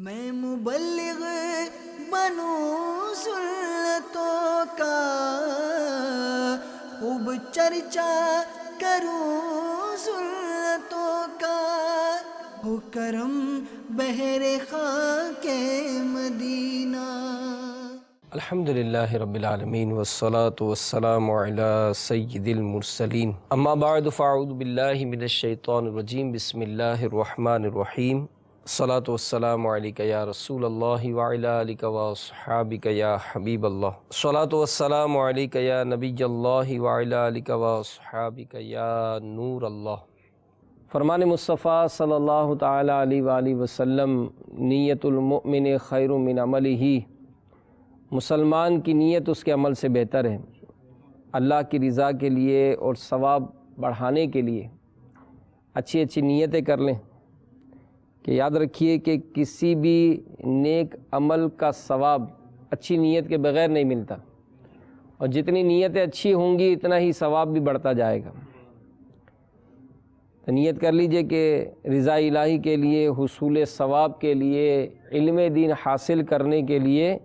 میں مبلغ بنوں سنتوں کا، خوب چرچا کروں سنتوں کا، ہو کرم بہر خاک مدینہ۔ الحمدللہ رب العالمین والصلاة والسلام علی سید المرسلین، اما بعد فاعوذ باللہ من الشیطان الرجیم، بسم اللہ الرحمن الرحیم۔ الصلاة والسلام علیکہ یا رسول اللہ وعلی آلک واصحابک یا حبیب اللہ، الصلاة والسلام علیکہ یا نبی اللہ وعلی آلک واصحابک یا نور اللہ۔ فرمان مصطفیٰ صلی اللہ تعالی علیہ وآلہ وسلم، نیت المؤمن خیر من عملہ، مسلمان کی نیت اس کے عمل سے بہتر ہے۔ اللہ کی رضا کے لیے اور ثواب بڑھانے کے لیے اچھی اچھی نیتیں کر لیں، کہ یاد رکھیے کہ کسی بھی نیک عمل کا ثواب اچھی نیت کے بغیر نہیں ملتا، اور جتنی نیتیں اچھی ہوں گی اتنا ہی ثواب بھی بڑھتا جائے گا۔ تو نیت کر لیجئے کہ رضا الہی کے لیے، حصول ثواب کے لیے، علم دین حاصل کرنے کے لیے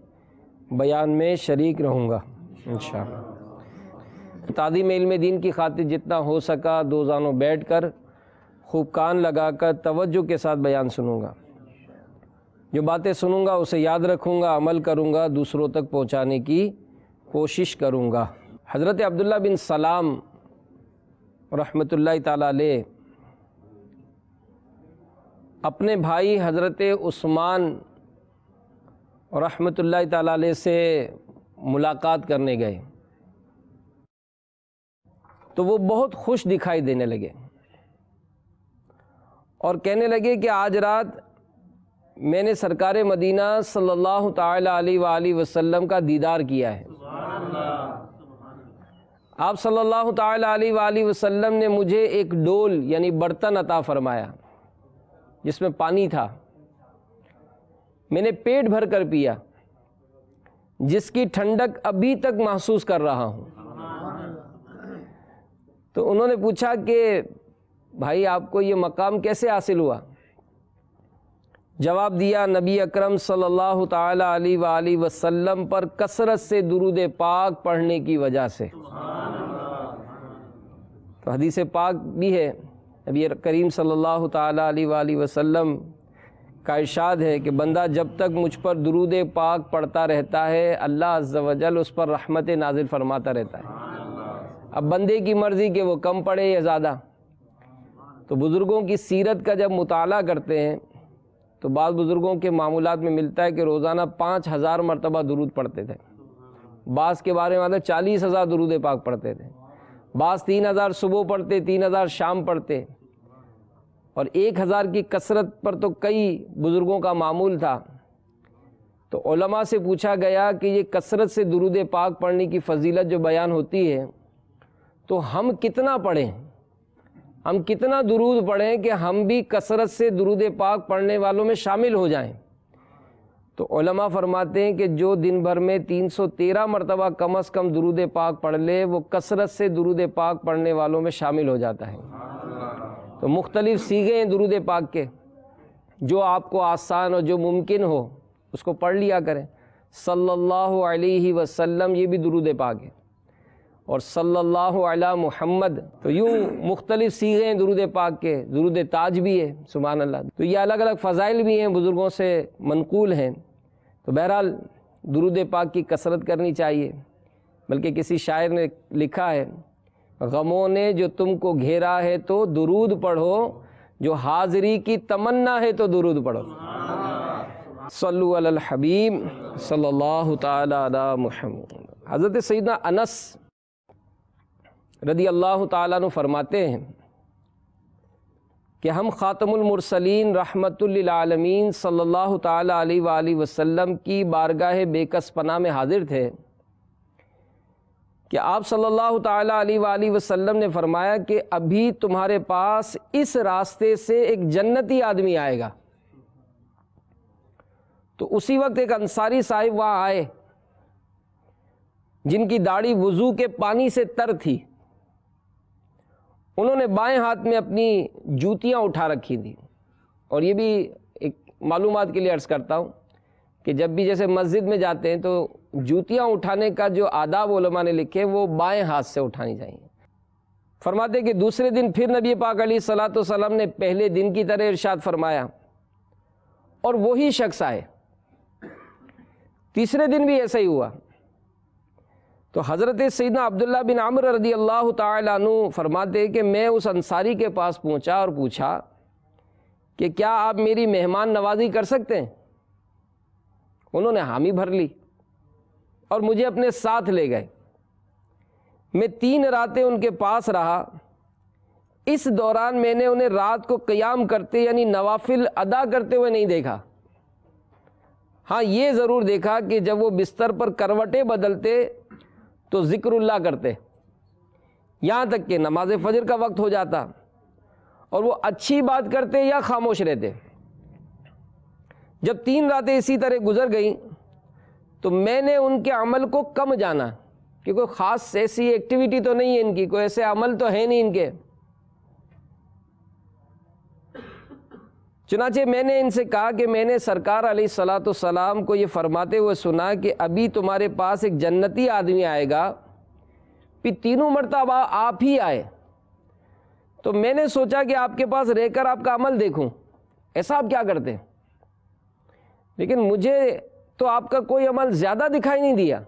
بیان میں شریک رہوں گا انشاءاللہ۔ تعظیم علم دین کی خاطر جتنا ہو سکا دو زانوں بیٹھ کر خوب کان لگا کر توجہ کے ساتھ بیان سنوں گا۔ جو باتیں سنوں گا اسے یاد رکھوں گا، عمل کروں گا، دوسروں تک پہنچانے کی کوشش کروں گا۔ حضرت عبداللہ بن سلام رحمۃ اللہ تعالیٰ علیہ اپنے بھائی حضرت عثمان رحمۃ اللہ تعالیٰ علیہ سے ملاقات کرنے گئے تو وہ بہت خوش دکھائی دینے لگے اور کہنے لگے کہ آج رات میں نے سرکار مدینہ صلی اللہ تعالی علیہ وآلہ وسلم کا دیدار کیا ہے۔ آپ صلی اللہ تعالی علیہ وآلہ وسلم نے مجھے ایک ڈول یعنی برتن عطا فرمایا جس میں پانی تھا، میں نے پیٹ بھر کر پیا، جس کی ٹھنڈک ابھی تک محسوس کر رہا ہوں۔ تو انہوں نے پوچھا کہ بھائی آپ کو یہ مقام کیسے حاصل ہوا؟ جواب دیا، نبی اکرم صلی اللہ تعالی علیہ وآلہ وسلم پر کثرت سے درود پاک پڑھنے کی وجہ سے۔ تو حدیث پاک بھی ہے، نبی کریم صلی اللہ تعالی علیہ وآلہ وسلم کا ارشاد ہے کہ بندہ جب تک مجھ پر درود پاک پڑھتا رہتا ہے اللہ عز و جل اس پر رحمت نازل فرماتا رہتا ہے۔ اب بندے کی مرضی کہ وہ کم پڑھے یا زیادہ۔ تو بزرگوں کی سیرت کا جب مطالعہ کرتے ہیں تو بعض بزرگوں کے معمولات میں ملتا ہے کہ روزانہ 5000 مرتبہ درود پڑھتے تھے، بعض کے بارے میں 40,000 درود پاک پڑھتے تھے، بعض 3000 صبح پڑھتے، 3000 شام پڑھتے، اور 1000 کی کثرت پر تو کئی بزرگوں کا معمول تھا۔ تو علماء سے پوچھا گیا کہ یہ کثرت سے درود پاک پڑھنے کی فضیلت جو بیان ہوتی ہے تو ہم کتنا پڑھیں، ہم کتنا درود پڑھیں کہ ہم بھی کثرت سے درود پاک پڑھنے والوں میں شامل ہو جائیں؟ تو علماء فرماتے ہیں کہ جو دن بھر میں 313 مرتبہ کم از کم درود پاک پڑھ لے وہ کثرت سے درود پاک پڑھنے والوں میں شامل ہو جاتا ہے۔ تو مختلف صیغے ہیں درود پاک کے، جو آپ کو آسان اور جو ممکن ہو اس کو پڑھ لیا کریں۔ صلی اللہ علیہ وسلم یہ بھی درود پاک ہے، اور صلی اللہ علی محمد، تو یوں مختلف صیغے ہیں درود پاک کے۔ درود تاج بھی ہے، سبحان اللہ۔ تو یہ الگ الگ فضائل بھی ہیں، بزرگوں سے منقول ہیں۔ تو بہرحال درود پاک کی کثرت کرنی چاہیے، بلکہ کسی شاعر نے لکھا ہے، غموں نے جو تم کو گھیرا ہے تو درود پڑھو، جو حاضری کی تمنا ہے تو درود پڑھو۔ صلو علی الحبیب صلی اللہ تعالی علی محمد۔ حضرت سیدنا انس رضی اللہ تعالیٰ عنہ فرماتے ہیں کہ ہم خاتم المرسلین رحمت للعالمین صلی اللہ تعالی علیہ وآلہ وسلم کی بارگاہ بے کس پناہ میں حاضر تھے کہ آپ صلی اللہ تعالی علیہ وآلہ وسلم نے فرمایا کہ ابھی تمہارے پاس اس راستے سے ایک جنتی آدمی آئے گا۔ تو اسی وقت ایک انصاری صاحب وہاں آئے جن کی داڑھی وضو کے پانی سے تر تھی۔ انہوں نے بائیں ہاتھ میں اپنی جوتیاں اٹھا رکھی تھی، اور یہ بھی ایک معلومات کے لیے عرض کرتا ہوں کہ جب بھی جیسے مسجد میں جاتے ہیں تو جوتیاں اٹھانے کا جو آداب علماء نے لکھے وہ بائیں ہاتھ سے اٹھانی چاہیے۔ فرماتے ہیں کہ دوسرے دن پھر نبی پاک علیہ الصلاۃ والسلام نے پہلے دن کی طرح ارشاد فرمایا اور وہی شخص آئے۔ تیسرے دن بھی ایسا ہی ہوا تو حضرت سیدنا عبداللہ بن عمرو رضی اللہ تعالیٰ عنہ فرماتے ہیں کہ میں اس انصاری کے پاس پہنچا اور پوچھا کہ کیا آپ میری مہمان نوازی کر سکتے ہیں؟ انہوں نے حامی بھر لی اور مجھے اپنے ساتھ لے گئے۔ میں 3 راتیں ان کے پاس رہا۔ اس دوران میں نے انہیں رات کو قیام کرتے یعنی نوافل ادا کرتے ہوئے نہیں دیکھا۔ ہاں یہ ضرور دیکھا کہ جب وہ بستر پر کروٹیں بدلتے تو ذکر اللہ کرتے، یہاں تک کہ نماز فجر کا وقت ہو جاتا اور وہ اچھی بات کرتے یا خاموش رہتے۔ جب 3 راتیں اسی طرح گزر گئیں تو میں نے ان کے عمل کو کم جانا کہ کوئی خاص ایسی ایکٹیویٹی تو نہیں ہے ان کی، کوئی ایسے عمل تو ہے نہیں ان کے۔ چنانچہ میں نے ان سے کہا کہ میں نے سرکار علیہ الصلاۃ والسلام کو یہ فرماتے ہوئے سنا کہ ابھی تمہارے پاس ایک جنتی آدمی آئے گا، پھر 3 مرتبہ آپ ہی آئے، تو میں نے سوچا کہ آپ کے پاس رہ کر آپ کا عمل دیکھوں، ایسا آپ کیا کرتے، لیکن مجھے تو آپ کا کوئی عمل زیادہ دکھائی نہیں دیا۔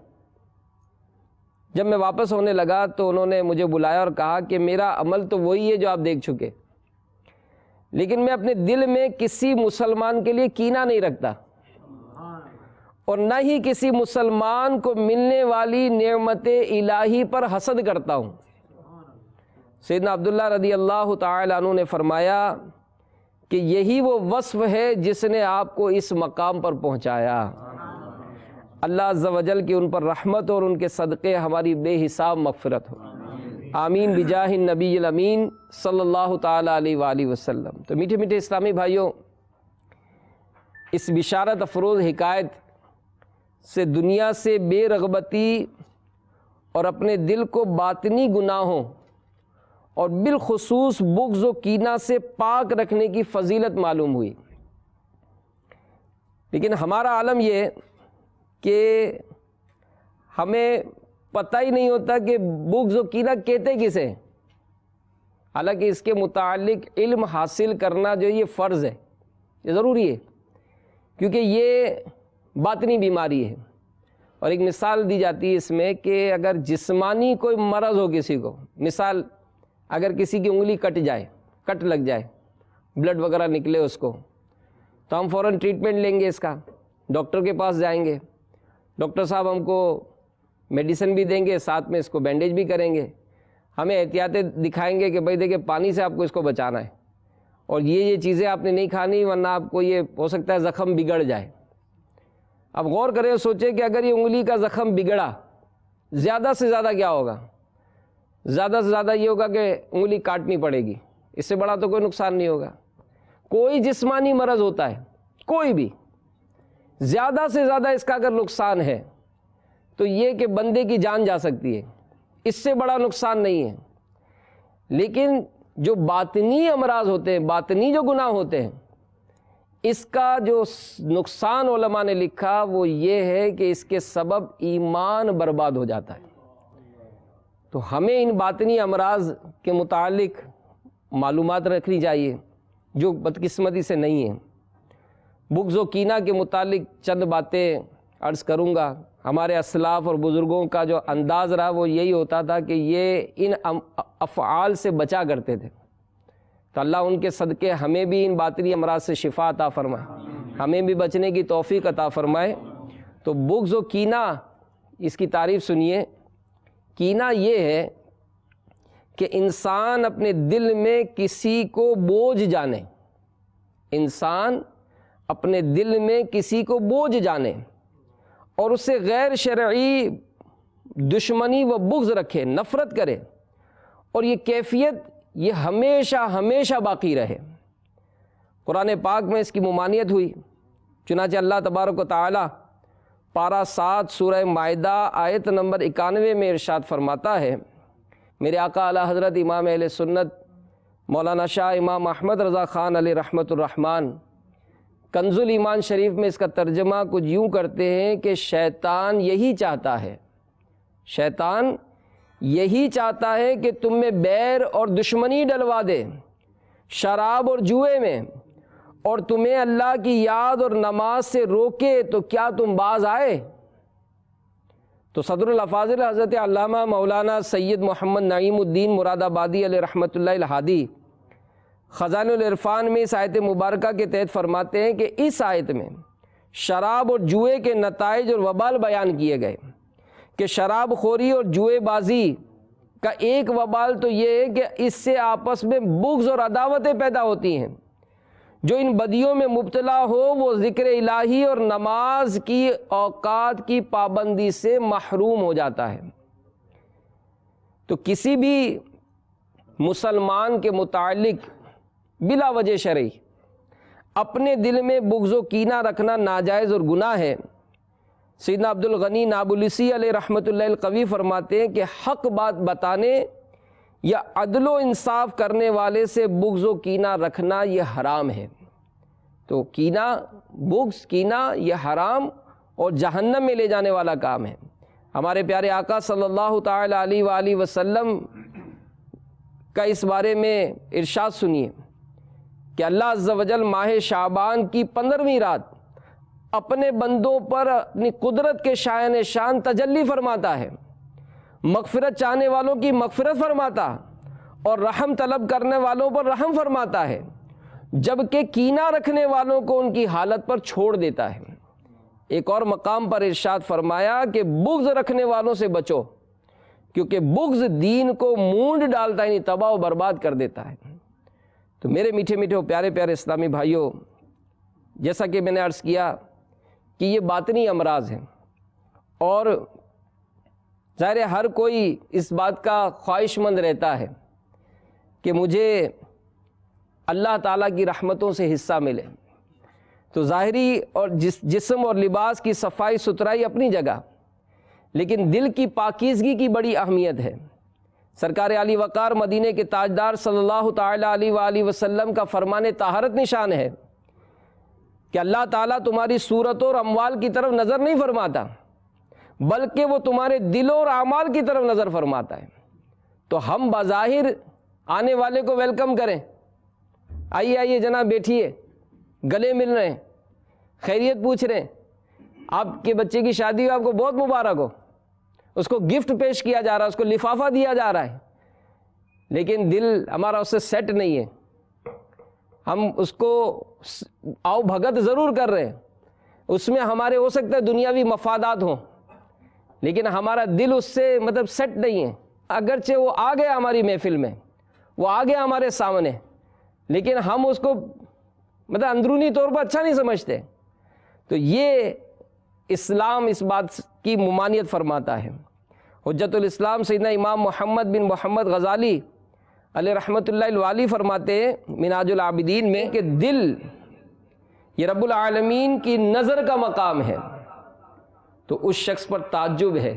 جب میں واپس ہونے لگا تو انہوں نے مجھے بلایا اور کہا کہ میرا عمل تو وہی ہے جو آپ دیکھ چکے، لیکن میں اپنے دل میں کسی مسلمان کے لیے کینہ نہیں رکھتا اور نہ ہی کسی مسلمان کو ملنے والی نعمت الہی پر حسد کرتا ہوں۔ سیدنا عبداللہ رضی اللہ تعالی عنہ نے فرمایا کہ یہی وہ وصف ہے جس نے آپ کو اس مقام پر پہنچایا۔ اللہ عز و جل کی ان پر رحمت اور ان کے صدقے ہماری بے حساب مغفرت ہو، آمین بجاہ النبی الامین صلی اللہ تعالیٰ علیہ وآلہ وسلم۔ تو میٹھے میٹھے اسلامی بھائیوں، اس بشارت افروز حکایت سے دنیا سے بے رغبتی اور اپنے دل کو باطنی گناہوں اور بالخصوص بغض و کینہ سے پاک رکھنے کی فضیلت معلوم ہوئی۔ لیکن ہمارا عالم یہ کہ ہمیں پتہ ہی نہیں ہوتا کہ بغض و کینہ کہتے کسے، حالانکہ اس کے متعلق علم حاصل کرنا جو یہ فرض ہے، یہ ضروری ہے، کیونکہ یہ باطنی بیماری ہے۔ اور ایک مثال دی جاتی ہے اس میں کہ اگر جسمانی کوئی مرض ہو کسی کو، مثال اگر کسی کی انگلی کٹ لگ جائے، بلڈ وغیرہ نکلے اس کو، تو ہم فوراً ٹریٹمنٹ لیں گے، اس کا ڈاکٹر کے پاس جائیں گے، ڈاکٹر صاحب ہم کو میڈیسن بھی دیں گے، ساتھ میں اس کو بینڈیج بھی کریں گے، ہمیں احتیاطیں دکھائیں گے کہ بھائی دیکھیں پانی سے آپ کو اس کو بچانا ہے اور یہ چیزیں آپ نے نہیں کھانی ورنہ آپ کو یہ ہو سکتا ہے زخم بگڑ جائے۔ اب غور کریں اور سوچیں کہ اگر یہ انگلی کا زخم بگڑا، زیادہ سے زیادہ کیا ہوگا؟ زیادہ سے زیادہ یہ ہوگا کہ انگلی کاٹنی پڑے گی، اس سے بڑا تو کوئی نقصان نہیں ہوگا۔ کوئی جسمانی مرض ہوتا ہے، کوئی بھی، زیادہ سے زیادہ اس کا اگر نقصان ہے تو یہ کہ بندے کی جان جا سکتی ہے، اس سے بڑا نقصان نہیں ہے۔ لیکن جو باطنی امراض ہوتے ہیں، باطنی جو گناہ ہوتے ہیں، اس کا جو نقصان علماء نے لکھا وہ یہ ہے کہ اس کے سبب ایمان برباد ہو جاتا ہے۔ تو ہمیں ان باطنی امراض کے متعلق معلومات رکھنی چاہیے جو بدقسمتی سے نہیں ہیں۔ بغض و کینہ کے متعلق چند باتیں عرض کروں گا۔ ہمارے اسلاف اور بزرگوں کا جو انداز رہا وہ یہی ہوتا تھا کہ یہ ان افعال سے بچا کرتے تھے، تو اللہ ان کے صدقے ہمیں بھی ان باطنی امراض سے شفا عطا فرمائے، ہمیں بھی بچنے کی توفیق عطا فرمائے۔ تو بغض و کینہ، اس کی تعریف سنیے۔ کینہ یہ ہے کہ انسان اپنے دل میں کسی کو بوجھ جانے، انسان اپنے دل میں کسی کو بوجھ جانے اور اس سے غیر شرعی دشمنی و بغض رکھے، نفرت کرے، اور یہ کیفیت یہ ہمیشہ ہمیشہ باقی رہے۔ قرآن پاک میں اس کی ممانعت ہوئی، چنانچہ اللہ تبارک و تعالی پارہ 7 سورہ مائدہ آیت نمبر 91 میں ارشاد فرماتا ہے، میرے آقا اعلیٰ حضرت امام اہل سنت مولانا شاہ امام احمد رضا خان علیہ رحمۃ الرحمن کنز الایمان شریف میں اس کا ترجمہ کچھ یوں کرتے ہیں کہ شیطان یہی چاہتا ہے، شیطان یہی چاہتا ہے کہ تم میں بیر اور دشمنی ڈلوا دے شراب اور جوئے میں، اور تمہیں اللہ کی یاد اور نماز سے روکے، تو کیا تم باز آئے؟ تو صدر الافاضل حضرت علامہ مولانا سید محمد نعیم الدین مراد آبادی علیہ رحمۃ اللہ الہادی خزائن العرفان میں اس آیت مبارکہ کے تحت فرماتے ہیں کہ اس آیت میں شراب اور جوئے کے نتائج اور وبال بیان کیے گئے کہ شراب خوری اور جوئے بازی کا ایک وبال تو یہ ہے کہ اس سے آپس میں بغض اور عداوتیں پیدا ہوتی ہیں۔ جو ان بدیوں میں مبتلا ہو وہ ذکر الہی اور نماز کی اوقات کی پابندی سے محروم ہو جاتا ہے۔ تو کسی بھی مسلمان کے متعلق بلا وجہ شرعی اپنے دل میں بغض و کینہ رکھنا ناجائز اور گناہ ہے۔ سیدنا عبد الغنی نابلسی علیہ رحمۃ اللہ القوی فرماتے ہیں کہ حق بات بتانے یا عدل و انصاف کرنے والے سے بغض و کینہ رکھنا یہ حرام ہے۔ تو کینہ، بغض، کینہ یہ حرام اور جہنم میں لے جانے والا کام ہے۔ ہمارے پیارے آقا صلی اللہ تعالی علیہ وآلہ وسلم کا اس بارے میں ارشاد سنیے کہ اللہ عز و جل ماہ شعبان کی 15ویں رات اپنے بندوں پر اپنی قدرت کے شایان شان تجلی فرماتا ہے، مغفرت چاہنے والوں کی مغفرت فرماتا اور رحم طلب کرنے والوں پر رحم فرماتا ہے، جبکہ کینہ رکھنے والوں کو ان کی حالت پر چھوڑ دیتا ہے۔ ایک اور مقام پر ارشاد فرمایا کہ بغض رکھنے والوں سے بچو، کیونکہ بغض دین کو مونڈ ڈالتا ہے، یعنی تباہ و برباد کر دیتا ہے۔ تو میرے میٹھے میٹھے پیارے پیارے اسلامی بھائیوں، جیسا کہ میں نے عرض کیا کہ یہ باطنی امراض ہیں، اور ظاہر ہے ہر کوئی اس بات کا خواہش مند رہتا ہے کہ مجھے اللہ تعالیٰ کی رحمتوں سے حصہ ملے۔ تو ظاہری اور جسم اور لباس کی صفائی ستھرائی اپنی جگہ، لیکن دل کی پاکیزگی کی بڑی اہمیت ہے۔ سرکار علی وقار مدینے کے تاجدار صلی اللہ تعالی علیہ وآلہ وسلم کا فرمان طہارت نشان ہے کہ اللہ تعالیٰ تمہاری صورتوں اور اموال کی طرف نظر نہیں فرماتا، بلکہ وہ تمہارے دلوں اور اعمال کی طرف نظر فرماتا ہے۔ تو ہم بظاہر آنے والے کو ویلکم کریں، آئیے آئیے جناب بیٹھیے، گلے مل رہے ہیں، خیریت پوچھ رہے ہیں، آپ کے بچے کی شادی ہو، آپ کو بہت مبارک ہو، اس کو گفٹ پیش کیا جا رہا ہے، اس کو لفافہ دیا جا رہا ہے، لیکن دل ہمارا اس سے سیٹ نہیں ہے۔ ہم اس کو آؤ بھگت ضرور کر رہے ہیں، اس میں ہمارے ہو سکتا ہے دنیاوی مفادات ہوں، لیکن ہمارا دل اس سے سیٹ نہیں ہے۔ اگرچہ وہ آ گیا ہماری محفل میں، وہ آ گیا ہمارے سامنے، لیکن ہم اس کو اندرونی طور پر اچھا نہیں سمجھتے۔ تو یہ اسلام اس بات کی ممانعت فرماتا ہے۔ حجت الاسلام سیدنا امام محمد بن محمد غزالی علیہ رحمۃ اللہ الوالی فرماتے ہیں منہاج العابدین میں کہ دل یہ رب العالمین کی نظر کا مقام ہے، تو اس شخص پر تعجب ہے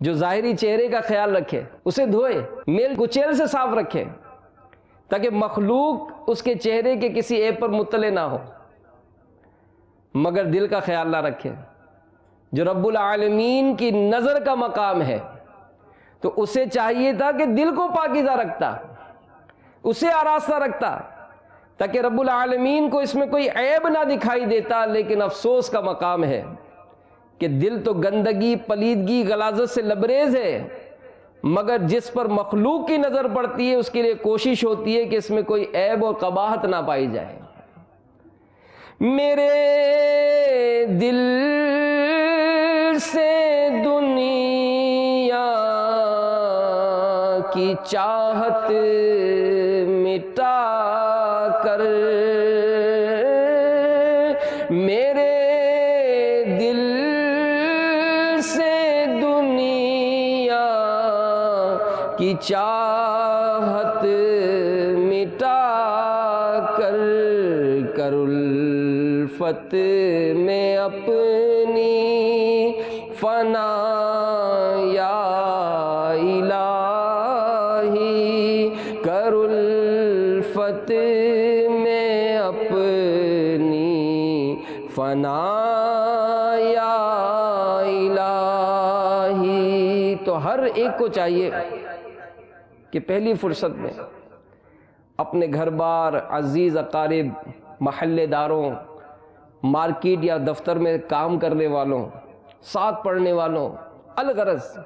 جو ظاہری چہرے کا خیال رکھے، اسے دھوئے، میل کچیل سے صاف رکھے، تاکہ مخلوق اس کے چہرے کے کسی عیب پر مطلع نہ ہو، مگر دل کا خیال نہ رکھے۔ جو رب العالمین کی نظر کا مقام ہے تو اسے چاہیے تھا کہ دل کو پاکیزہ رکھتا، اسے آراستہ رکھتا، تاکہ رب العالمین کو اس میں کوئی عیب نہ دکھائی دیتا۔ لیکن افسوس کا مقام ہے کہ دل تو گندگی، پلیدگی، غلاظت سے لبریز ہے، مگر جس پر مخلوق کی نظر پڑتی ہے اس کے لیے کوشش ہوتی ہے کہ اس میں کوئی عیب اور قباحت نہ پائی جائے۔ میرے دل سے دنیا کی چاہت مٹا کر، میرے دل سے دنیا کی چاہت مٹا کر، کر الفت میں اپنی فنا یا الہی، کر الفت میں اپنی ربنا یا الہی. تو ہر ایک کو چاہیے کہ پہلی فرصت میں اپنے گھر بار، عزیز اقارب، محلے داروں، مارکیٹ یا دفتر میں کام کرنے والوں، ساتھ پڑھنے والوں، الغرض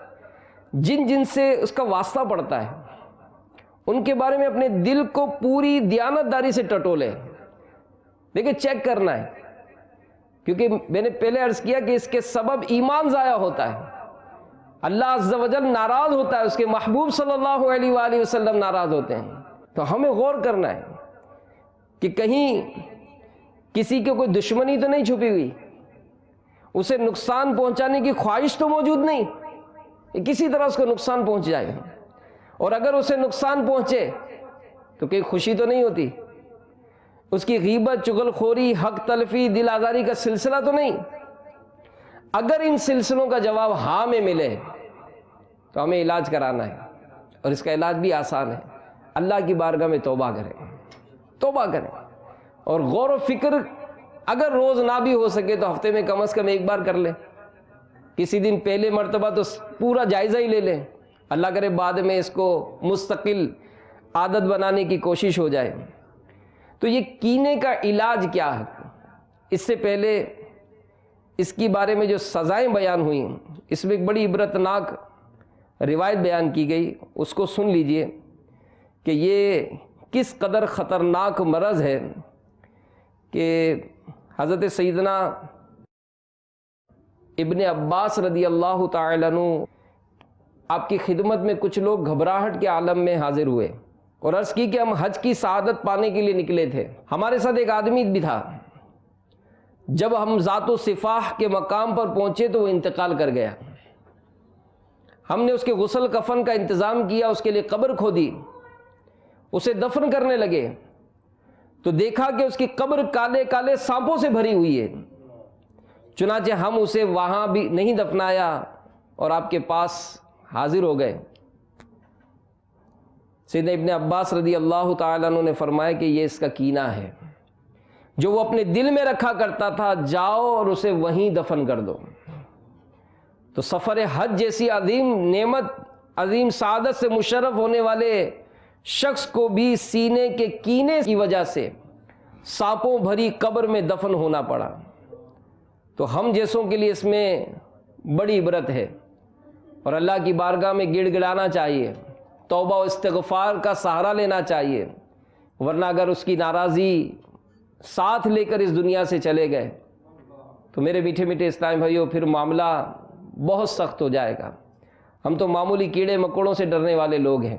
جن جن سے اس کا واسطہ پڑتا ہے، ان کے بارے میں اپنے دل کو پوری دیانتداری سے ٹٹولے. دیکھیں چیک کرنا ہے، کیونکہ میں نے پہلے عرض کیا کہ اس کے سبب ایمان ضائع ہوتا ہے، اللہ عز و جل ناراض ہوتا ہے، اس کے محبوب صلی اللہ علیہ وآلہ وسلم ناراض ہوتے ہیں. تو ہمیں غور کرنا ہے کہ کہیں کسی کے کوئی دشمنی تو نہیں چھپی ہوئی، اسے نقصان پہنچانے کی خواہش تو موجود نہیں، کسی طرح اس کو نقصان پہنچ جائے. اور اگر اسے نقصان پہنچے تو کوئی خوشی تو نہیں ہوتی، اس کی غیبت، چغلخوری، حق تلفی، دل آزاری کا سلسلہ تو نہیں. اگر ان سلسلوں کا جواب ہاں میں ملے تو ہمیں علاج کرانا ہے، اور اس کا علاج بھی آسان ہے. اللہ کی بارگاہ میں توبہ کریں اور غور و فکر اگر روز نہ بھی ہو سکے تو ہفتے میں کم از کم ایک بار کر لیں. کسی دن پہلے مرتبہ تو پورا جائزہ ہی لے لیں، اللہ کرے بعد میں اس کو مستقل عادت بنانے کی کوشش ہو جائے. تو یہ کینے کا علاج کیا ہے؟ اس سے پہلے اس کی بارے میں جو سزائیں بیان ہوئیں، اس میں ایک بڑی عبرتناک روایت بیان کی گئی، اس کو سن لیجئے کہ یہ کس قدر خطرناک مرض ہے کہ حضرت سیدنا ابن عباس رضی اللہ تعالی عنہ آپ کی خدمت میں کچھ لوگ گھبراہٹ کے عالم میں حاضر ہوئے اور عرض کی کہ ہم حج کی سعادت پانے کے لیے نکلے تھے. ہمارے ساتھ ایک آدمی بھی تھا، جب ہم ذات و صفاح کے مقام پر پہنچے تو وہ انتقال کر گیا. ہم نے اس کے غسل کفن کا انتظام کیا، اس کے لیے قبر کھودی، اسے دفن کرنے لگے تو دیکھا کہ اس کی قبر کالے کالے سانپوں سے بھری ہوئی ہے. چنانچہ ہم اسے وہاں بھی نہیں دفنایا اور آپ کے پاس حاضر ہو گئے. سیدنا ابن عباس رضی اللہ تعالیٰ عنہ نے فرمایا کہ یہ اس کا کینہ ہے جو وہ اپنے دل میں رکھا کرتا تھا، جاؤ اور اسے وہیں دفن کر دو. تو سفر حج جیسی عظیم نعمت، عظیم سعادت سے مشرف ہونے والے شخص کو بھی سینے کے کینے کی وجہ سے سانپوں بھری قبر میں دفن ہونا پڑا. تو ہم جیسوں کے لیے اس میں بڑی عبرت ہے اور اللہ کی بارگاہ میں گڑ گڑانا چاہیے، توبہ و استغفار کا سہارا لینا چاہیے، ورنہ اگر اس کی ناراضی ساتھ لے کر اس دنیا سے چلے گئے تو میرے میٹھے میٹھے اسلامی بھائیوں پھر معاملہ بہت سخت ہو جائے گا. ہم تو معمولی کیڑے مکوڑوں سے ڈرنے والے لوگ ہیں.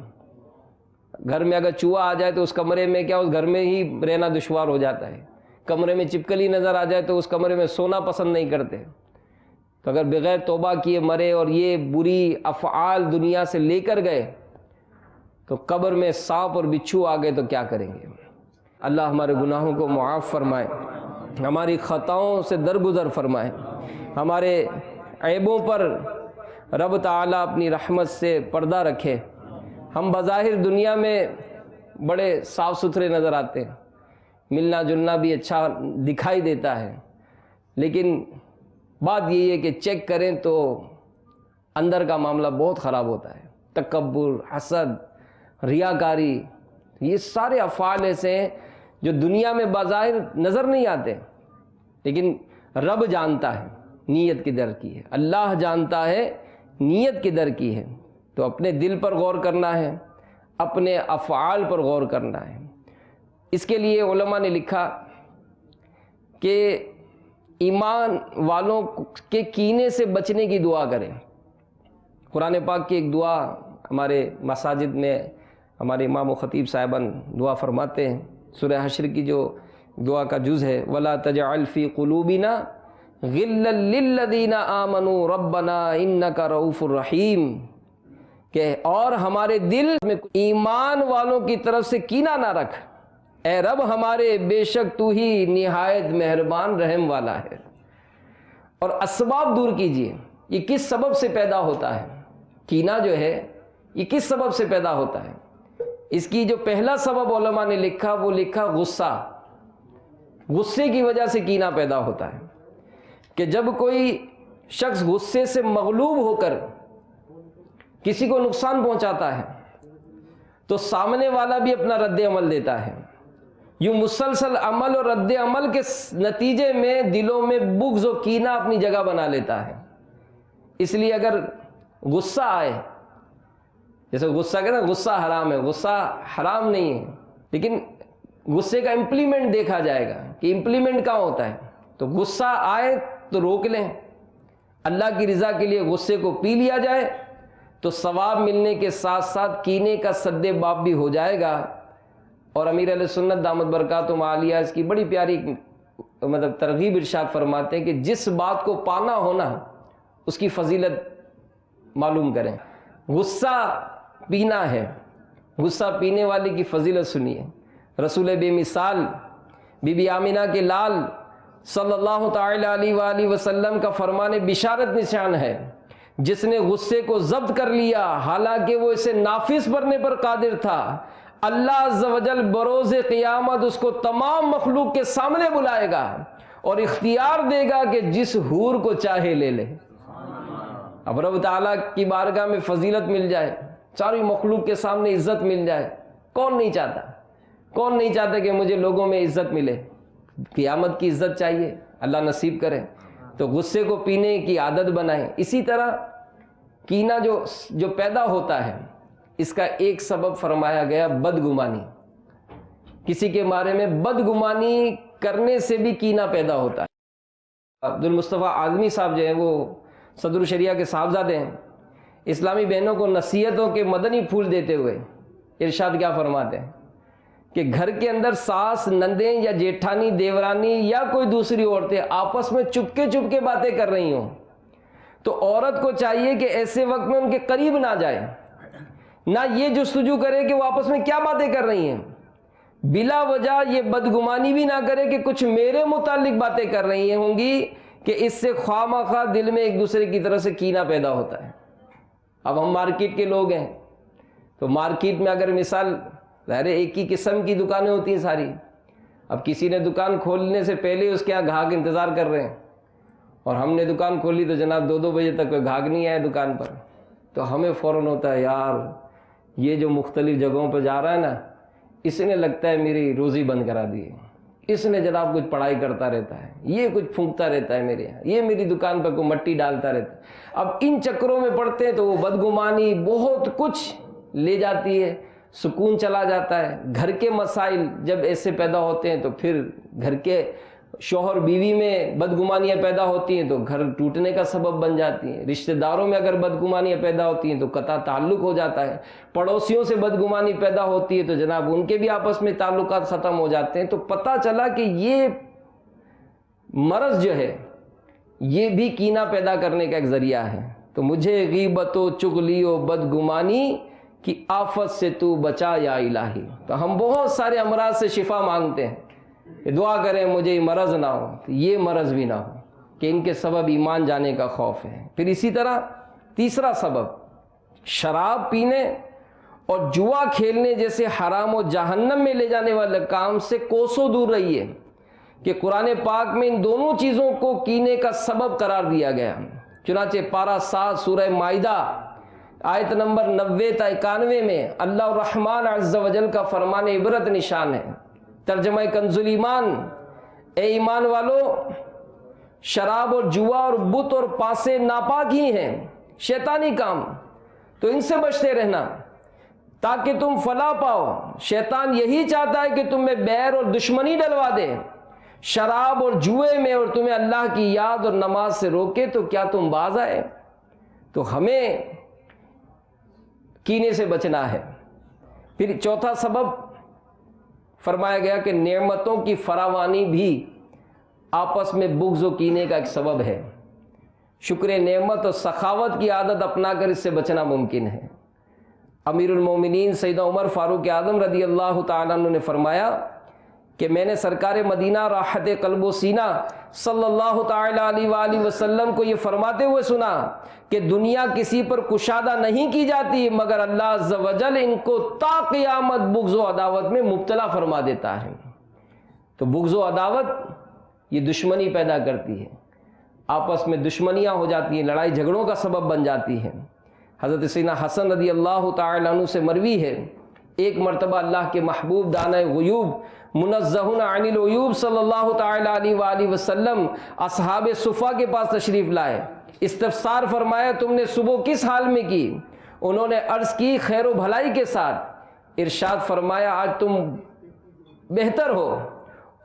گھر میں اگر چوہا آ جائے تو اس کمرے میں کیا، اس گھر میں ہی رہنا دشوار ہو جاتا ہے. کمرے میں چپکلی نظر آ جائے تو اس کمرے میں سونا پسند نہیں کرتے. تو اگر بغیر توبہ کیے مرے اور یہ بری افعال دنیا سے لے کر گئے تو قبر میں سانپ اور بچھو آ گئے تو کیا کریں گے؟ اللہ ہمارے گناہوں کو معاف فرمائے، ہماری خطاؤں سے درگزر فرمائے، ہمارے عیبوں پر رب تعالیٰ اپنی رحمت سے پردہ رکھے. ہم بظاہر دنیا میں بڑے صاف ستھرے نظر آتے ہیں، ملنا جلنا بھی اچھا دکھائی دیتا ہے، لیکن بات یہی ہے کہ چیک کریں تو اندر کا معاملہ بہت خراب ہوتا ہے. تکبر، حسد، ریاکاری، یہ سارے افعال ایسے ہیں جو دنیا میں بظاہر نظر نہیں آتے، لیکن رب جانتا ہے نیت کدھر کی ہے، اللہ جانتا ہے نیت کدھر کی ہے. تو اپنے دل پر غور کرنا ہے، اپنے افعال پر غور کرنا ہے. اس کے لیے علماء نے لکھا کہ ایمان والوں کے کینے سے بچنے کی دعا کریں. قرآن پاک کی ایک دعا ہمارے مساجد میں ہمارے امام و خطیب صاحبان دعا فرماتے ہیں. سورہ حشر کی جو دعا کا جز ہے، وَلَا تَجْعَلْ فِي قُلُوبِنَا غِلًّا لِّلَّذِينَ آمَنُوا رَبَّنَا إِنَّكَ رَءُوفٌ رَحِيمٌ، کہ اور ہمارے دل میں ایمان والوں کی طرف سے کینہ نہ رکھ، اے رب ہمارے بے شک تو ہی نہایت مہربان رحم والا ہے. اور اسباب دور کیجئے. یہ کس سبب سے پیدا ہوتا ہے؟ کینہ جو ہے یہ کس سبب سے پیدا ہوتا ہے؟ اس کی جو پہلا سبب علماء نے لکھا وہ لکھا غصہ. غصے کی وجہ سے کینہ پیدا ہوتا ہے. کہ جب کوئی شخص غصے سے مغلوب ہو کر کسی کو نقصان پہنچاتا ہے تو سامنے والا بھی اپنا رد عمل دیتا ہے. یوں مسلسل عمل اور رد عمل کے نتیجے میں دلوں میں بغض و کینہ اپنی جگہ بنا لیتا ہے. اس لیے اگر غصہ آئے، جیسے غصہ کہتے ہیں غصہ حرام ہے، غصہ حرام نہیں ہے، لیکن غصے کا امپلیمنٹ دیکھا جائے گا کہ امپلیمنٹ کہاں ہوتا ہے. تو غصہ آئے تو روک لیں، اللہ کی رضا کے لیے غصے کو پی لیا جائے تو ثواب ملنے کے ساتھ ساتھ کینے کا سد باب بھی ہو جائے گا. اور امیر علیہ سنت دامت برکاتہم عالیہ اس کی بڑی پیاری ترغیب ارشاد فرماتے ہیں کہ جس بات کو پانا ہونا اس کی فضیلت معلوم کریں. غصہ پینا ہے، غصہ پینے والے کی فضیلت سنیے. رسول بے مثال بی بی آمینہ کے لال صلی اللہ تعالی علیہ وآلہ وسلم کا فرمان بشارت نشان ہے، جس نے غصے کو ضبط کر لیا حالانکہ وہ اسے نافذ کرنے پر قادر تھا، اللہ عز و جل بروز قیامت اس کو تمام مخلوق کے سامنے بلائے گا اور اختیار دے گا کہ جس حور کو چاہے لے لے. اب رب تعالیٰ کی بارگاہ میں فضیلت مل جائے، ساری مخلوق کے سامنے عزت مل جائے، کون نہیں چاہتا؟ کون نہیں چاہتا کہ مجھے لوگوں میں عزت ملے؟ قیامت کی عزت چاہیے، اللہ نصیب کرے. تو غصے کو پینے کی عادت بنائیں. اسی طرح کینہ جو پیدا ہوتا ہے اس کا ایک سبب فرمایا گیا بدگمانی. کسی کے بارے میں بدگمانی کرنے سے بھی کینہ پیدا ہوتا ہے. عبد المصطفیٰ اعظمی صاحب جو ہیں وہ صدر الشریعہ کے صاحبزادے ہیں. اسلامی بہنوں کو نصیحتوں کے مدنی پھول دیتے ہوئے ارشاد کیا فرماتے ہیں کہ گھر کے اندر ساس، نندیں یا جیٹھانی، دیورانی یا کوئی دوسری عورتیں آپس میں چپکے باتیں کر رہی ہوں تو عورت کو چاہیے کہ ایسے وقت میں ان کے قریب نہ جائے، نہ یہ جستجو کرے کہ وہ آپس میں کیا باتیں کر رہی ہیں، بلا وجہ یہ بدگمانی بھی نہ کرے کہ کچھ میرے متعلق باتیں کر رہی ہوں گی، کہ اس سے خواہ دل میں ایک دوسرے کی طرف سے کینہ پیدا ہوتا ہے. اب ہم مارکیٹ کے لوگ ہیں تو مارکیٹ میں اگر مثال ظاہر ایک ہی قسم کی دکانیں ہوتی ہیں ساری، اب کسی نے دکان کھولنے سے پہلے اس کے یہاں گاہک انتظار کر رہے ہیں اور ہم نے دکان کھولی تو جناب 2 بجے تک کوئی گاہک نہیں آیا دکان پر، تو ہمیں فوراً ہوتا ہے یار یہ جو مختلف جگہوں پہ جا رہا ہے نا، اس نے لگتا ہے میری روزی بند کرا دی ہے، اس نے جناب کچھ پڑھائی کرتا رہتا ہے، یہ کچھ پھونکتا رہتا ہے میرے یہاں، یہ میری دکان پر کوئی مٹی ڈالتا رہتا ہے. اب ان چکروں میں پڑتے ہیں تو وہ بدگمانی بہت کچھ لے جاتی ہے، سکون چلا جاتا ہے. گھر کے مسائل جب ایسے پیدا ہوتے ہیں تو پھر گھر کے شوہر بیوی میں بدگمانیاں پیدا ہوتی ہیں تو گھر ٹوٹنے کا سبب بن جاتی ہیں. رشتہ داروں میں اگر بدگمانیاں پیدا ہوتی ہیں تو قطع تعلق ہو جاتا ہے. پڑوسیوں سے بدگمانی پیدا ہوتی ہے تو جناب ان کے بھی آپس میں تعلقات ختم ہو جاتے ہیں. تو پتہ چلا کہ یہ مرض جو ہے یہ بھی کینہ پیدا کرنے کا ایک ذریعہ ہے. تو مجھے غیبت و چغلی و بدگمانی کی آفت سے تو بچا یا الہی. تو ہم بہت سارے امراض سے شفا مانگتے ہیں کہ دعا کریں مجھے یہ مرض نہ ہو، تو یہ مرض بھی نہ ہو کہ ان کے سبب ایمان جانے کا خوف ہے. پھر اسی طرح تیسرا سبب شراب پینے اور جوا کھیلنے جیسے حرام و جہنم میں لے جانے والے کام سے کوسوں دور رہیے کہ قرآن پاک میں ان دونوں چیزوں کو کینے کا سبب قرار دیا گیا. چنانچہ پارہ 7 سورہ مائدہ آیت نمبر 90 تا 91 میں اللہ الرحمن عز و جل کا فرمان عبرت نشان ہے. ترجمہ کنز الایمان، اے ایمان والو شراب اور جوا اور بت اور پاسے ناپاک ہی ہیں، شیطانی کام، تو ان سے بچتے رہنا تاکہ تم فلاح پاؤ. شیطان یہی چاہتا ہے کہ تم میں بیر اور دشمنی ڈلوا دے شراب اور جوئے میں اور تمہیں اللہ کی یاد اور نماز سے روکے، تو کیا تم باز آئے؟ تو ہمیں کینے سے بچنا ہے. پھر چوتھا سبب فرمایا گیا کہ نعمتوں کی فراوانی بھی آپس میں بغض و کینے کا ایک سبب ہے. شکر نعمت اور سخاوت کی عادت اپنا کر اس سے بچنا ممکن ہے. امیر المومنین سیدنا عمر فاروق اعظم رضی اللہ تعالیٰ عنہ نے فرمایا کہ میں نے سرکار مدینہ راحت قلب و سینہ صلی اللہ تعالیٰ علیہ وآلہ وسلم کو یہ فرماتے ہوئے سنا کہ دنیا کسی پر کشادہ نہیں کی جاتی مگر اللہ عز و جل ان کو تا قیامت بغض و عداوت میں مبتلا فرما دیتا ہے. تو بغض و عداوت یہ دشمنی پیدا کرتی ہے. آپس میں دشمنیاں ہو جاتی ہیں، لڑائی جھگڑوں کا سبب بن جاتی ہیں۔ حضرت سیدنا حسن رضی اللہ تعالی عنہ سے مروی ہے، ایک مرتبہ اللہ کے محبوب دانۂ غیوب منزہ عن العیوب صلی اللہ تعالی علیہ وآلہ وسلم اصحاب صفا کے پاس تشریف لائے، استفسار فرمایا تم نے صبح کس حال میں کی؟ انہوں نے عرض کی خیر و بھلائی کے ساتھ۔ ارشاد فرمایا آج تم بہتر ہو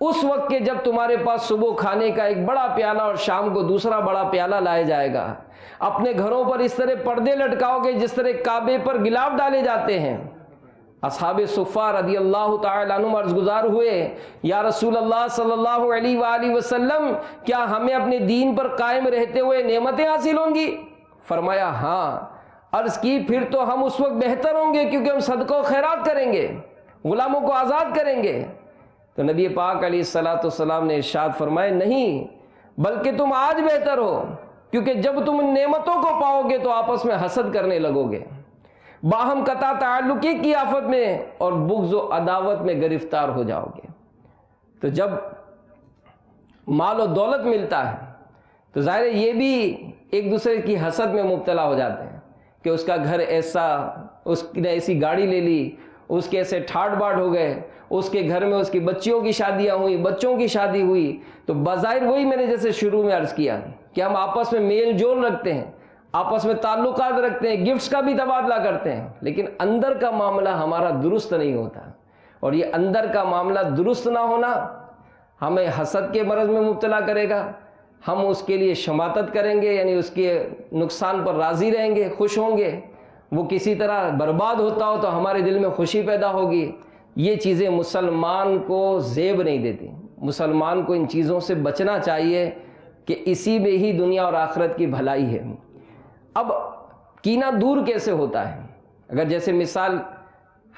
اس وقت کے جب تمہارے پاس صبح کھانے کا ایک بڑا پیالہ اور شام کو دوسرا بڑا پیالہ لایا جائے گا۔ اپنے گھروں پر اس طرح پردے لٹکاؤ گے جس طرح کعبے پر گلاف ڈالے جاتے ہیں۔ اصحاب صفا رضی اللہ تعالی عنہم عرض گزار ہوئے یا رسول اللہ صلی اللہ علیہ وآلہ وسلم کیا ہمیں اپنے دین پر قائم رہتے ہوئے نعمتیں حاصل ہوں گی؟ فرمایا ہاں۔ عرض کی پھر تو ہم اس وقت بہتر ہوں گے کیونکہ ہم صدقہ و خیرات کریں گے، غلاموں کو آزاد کریں گے۔ تو نبی پاک علیہ الصلوۃ والسلام نے ارشاد فرمایا نہیں، بلکہ تم آج بہتر ہو کیونکہ جب تم ان نعمتوں کو پاؤ گے تو آپس میں حسد کرنے لگو گے، باہم قطع تعلقی کی آفت میں اور بغض و عداوت میں گرفتار ہو جاؤ گے۔ تو جب مال و دولت ملتا ہے تو ظاہر ہے یہ بھی ایک دوسرے کی حسد میں مبتلا ہو جاتے ہیں کہ اس کا گھر ایسا، اس نے ایسی گاڑی لے لی، اس کے ایسے ٹھاٹ باٹ ہو گئے، اس کے گھر میں اس کی بچیوں کی شادیاں ہوئی، بچوں کی شادی ہوئی۔ تو بظاہر وہی میں نے جیسے شروع میں عرض کیا کہ ہم آپس میں میل جول رکھتے ہیں، آپس میں تعلقات رکھتے ہیں، گفٹس کا بھی تبادلہ کرتے ہیں، لیکن اندر کا معاملہ ہمارا درست نہیں ہوتا، اور یہ اندر کا معاملہ درست نہ ہونا ہمیں حسد کے مرض میں مبتلا کرے گا۔ ہم اس کے لیے شماتت کریں گے، یعنی اس کے نقصان پر راضی رہیں گے، خوش ہوں گے۔ وہ کسی طرح برباد ہوتا ہو تو ہمارے دل میں خوشی پیدا ہوگی۔ یہ چیزیں مسلمان کو زیب نہیں دیتی۔ مسلمان کو ان چیزوں سے بچنا چاہیے کہ اسی میں ہی دنیا اور آخرت کی بھلائی ہے۔ اب کینہ دور کیسے ہوتا ہے؟ اگر جیسے مثال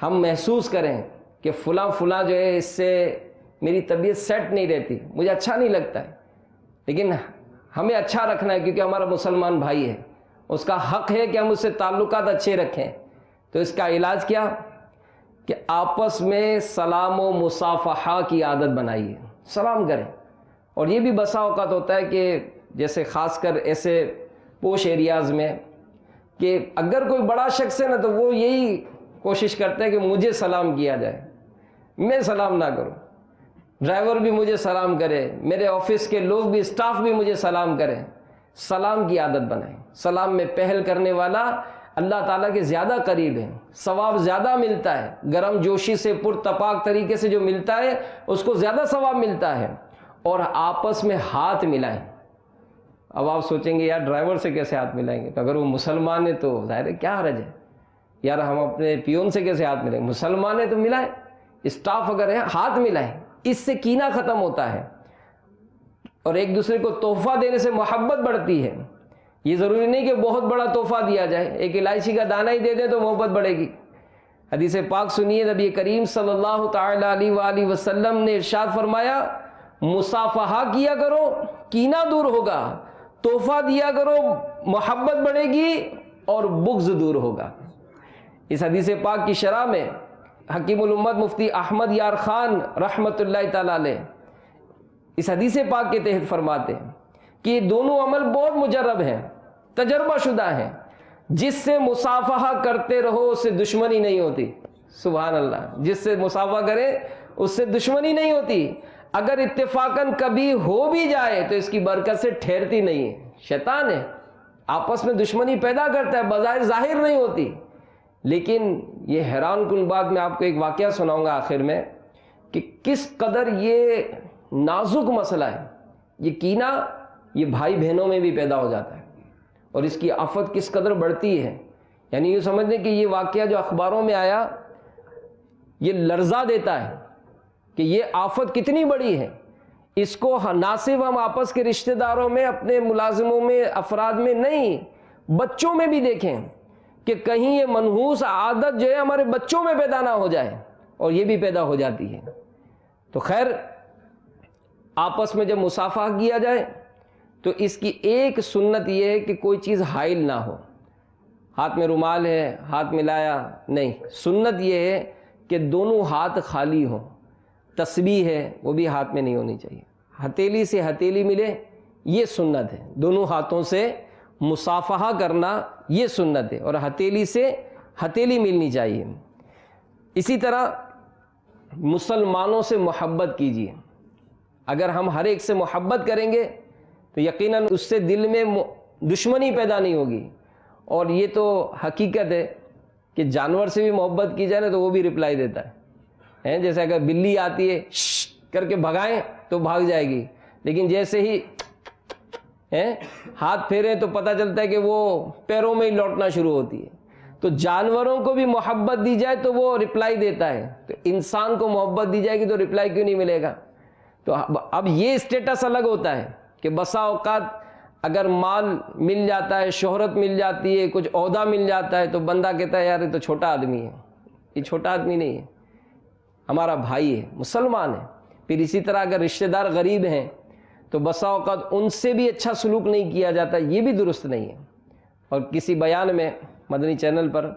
ہم محسوس کریں کہ فلاں جو ہے اس سے میری طبیعت سیٹ نہیں رہتی، مجھے اچھا نہیں لگتا ہے، لیکن ہمیں اچھا رکھنا ہے کیونکہ ہمارا مسلمان بھائی ہے، اس کا حق ہے کہ ہم اس سے تعلقات اچھے رکھیں۔ تو اس کا علاج کیا کہ آپس میں سلام و مصافحہ کی عادت بنائیے، سلام کریں۔ اور یہ بھی بسا اوقات ہوتا ہے کہ جیسے خاص کر ایسے پوش ایریاز میں کہ اگر کوئی بڑا شخص ہے نا تو وہ یہی کوشش کرتا ہے کہ مجھے سلام کیا جائے، میں سلام نہ کروں، ڈرائیور بھی مجھے سلام کرے، میرے آفس کے لوگ بھی، اسٹاف بھی مجھے سلام کریں۔ سلام کی عادت بنائیں۔ سلام میں پہل کرنے والا اللہ تعالیٰ کے زیادہ قریب ہے، ثواب زیادہ ملتا ہے، گرم جوشی سے پرتپاک طریقے سے جو ملتا ہے اس کو زیادہ ثواب ملتا ہے۔ اور آپس میں ہاتھ ملائیں۔ اب آپ سوچیں گے یار ڈرائیور سے کیسے ہاتھ ملائیں گے؟ تو اگر وہ مسلمان ہے تو ظاہر ہے کیا حرج ہے، یار ہم اپنے پیون سے کیسے ہاتھ ملائیں گے؟ مسلمان ہے تو ملائیں، اسٹاف اگر ہے ہاتھ ملائیں، اس سے کینہ ختم ہوتا ہے اور ایک دوسرے کو تحفہ دینے سے محبت بڑھتی ہے۔ یہ ضروری نہیں کہ بہت بڑا تحفہ دیا جائے، ایک الائچی کا دانہ ہی دے دیں تو محبت بڑھے گی۔ حدیث پاک سنیے، نبی کریم صلی اللہ تعالی علیہ وآلہ وسلم نے ارشاد فرمایا مصافحہ کیا کرو کینہ دور ہوگا، تحفہ دیا کرو محبت بڑھے گی اور بغض دور ہوگا۔ اس حدیث پاک کی شرح میں حکیم الامت مفتی احمد یار خان رحمۃ اللہ تعالی علیہ اس حدیث پاک کے تحت فرماتے ہیں کہ یہ دونوں عمل بہت مجرب ہیں، تجربہ شدہ ہیں۔ جس سے مصافحہ کرتے رہو اس سے دشمنی نہیں ہوتی۔ سبحان اللہ، جس سے مصافحہ کرے اس سے دشمنی نہیں ہوتی۔ اگر اتفاقاً کبھی ہو بھی جائے تو اس کی برکت سے ٹھہرتی نہیں ہے، شیطان ہے، آپس میں دشمنی پیدا کرتا ہے، بظاہر ظاہر نہیں ہوتی۔ لیکن یہ حیران کن بات، میں آپ کو ایک واقعہ سناؤں گا آخر میں کہ کس قدر یہ نازک مسئلہ ہے۔ یہ کینہ یہ بھائی بہنوں میں بھی پیدا ہو جاتا ہے اور اس کی آفت کس قدر بڑھتی ہے۔ یعنی یہ سمجھ لیں کہ یہ واقعہ جو اخباروں میں آیا یہ لرزہ دیتا ہے کہ یہ آفت کتنی بڑی ہے۔ اس کو نہ صرف ہم آپس کے رشتہ داروں میں، اپنے ملازموں میں، افراد میں نہیں، بچوں میں بھی دیکھیں کہ کہیں یہ منحوس عادت جو ہے ہمارے بچوں میں پیدا نہ ہو جائے، اور یہ بھی پیدا ہو جاتی ہے۔ تو خیر، آپس میں جب مصافحہ کیا جائے تو اس کی ایک سنت یہ ہے کہ کوئی چیز حائل نہ ہو۔ ہاتھ میں رومال ہے، ہاتھ ملایا نہیں، سنت یہ ہے کہ دونوں ہاتھ خالی ہوں۔ تسبیح ہے وہ بھی ہاتھ میں نہیں ہونی چاہیے، ہتھیلی سے ہتھیلی ملے یہ سنت ہے، دونوں ہاتھوں سے مصافحہ کرنا یہ سنت ہے، اور ہتھیلی سے ہتھیلی ملنی چاہیے۔ اسی طرح مسلمانوں سے محبت کیجیے، اگر ہم ہر ایک سے محبت کریں گے تو یقیناً اس سے دل میں دشمنی پیدا نہیں ہوگی۔ اور یہ تو حقیقت ہے کہ جانور سے بھی محبت کی جائے نا تو وہ بھی رپلائی دیتا ہے، جیسے اگر بلی آتی ہے شش کر کے بھگائیں تو بھاگ جائے گی، لیکن جیسے ہی ہاتھ پھیریں تو پتہ چلتا ہے کہ وہ پیروں میں ہی لوٹنا شروع ہوتی ہے۔ تو جانوروں کو بھی محبت دی جائے تو وہ رپلائی دیتا ہے، تو انسان کو محبت دی جائے گی تو رپلائی کیوں نہیں ملے گا؟ تو اب یہ اسٹیٹس الگ ہوتا ہے کہ بسا اوقات اگر مال مل جاتا ہے، شہرت مل جاتی ہے، کچھ عہدہ مل جاتا ہے تو بندہ کہتا ہے یار یہ تو چھوٹا آدمی ہے، یہ چھوٹا آدمی نہیں ہے، ہمارا بھائی ہے، مسلمان ہے۔ پھر اسی طرح اگر رشتہ دار غریب ہیں تو بسا اوقات ان سے بھی اچھا سلوک نہیں کیا جاتا، یہ بھی درست نہیں ہے۔ اور کسی بیان میں مدنی چینل پر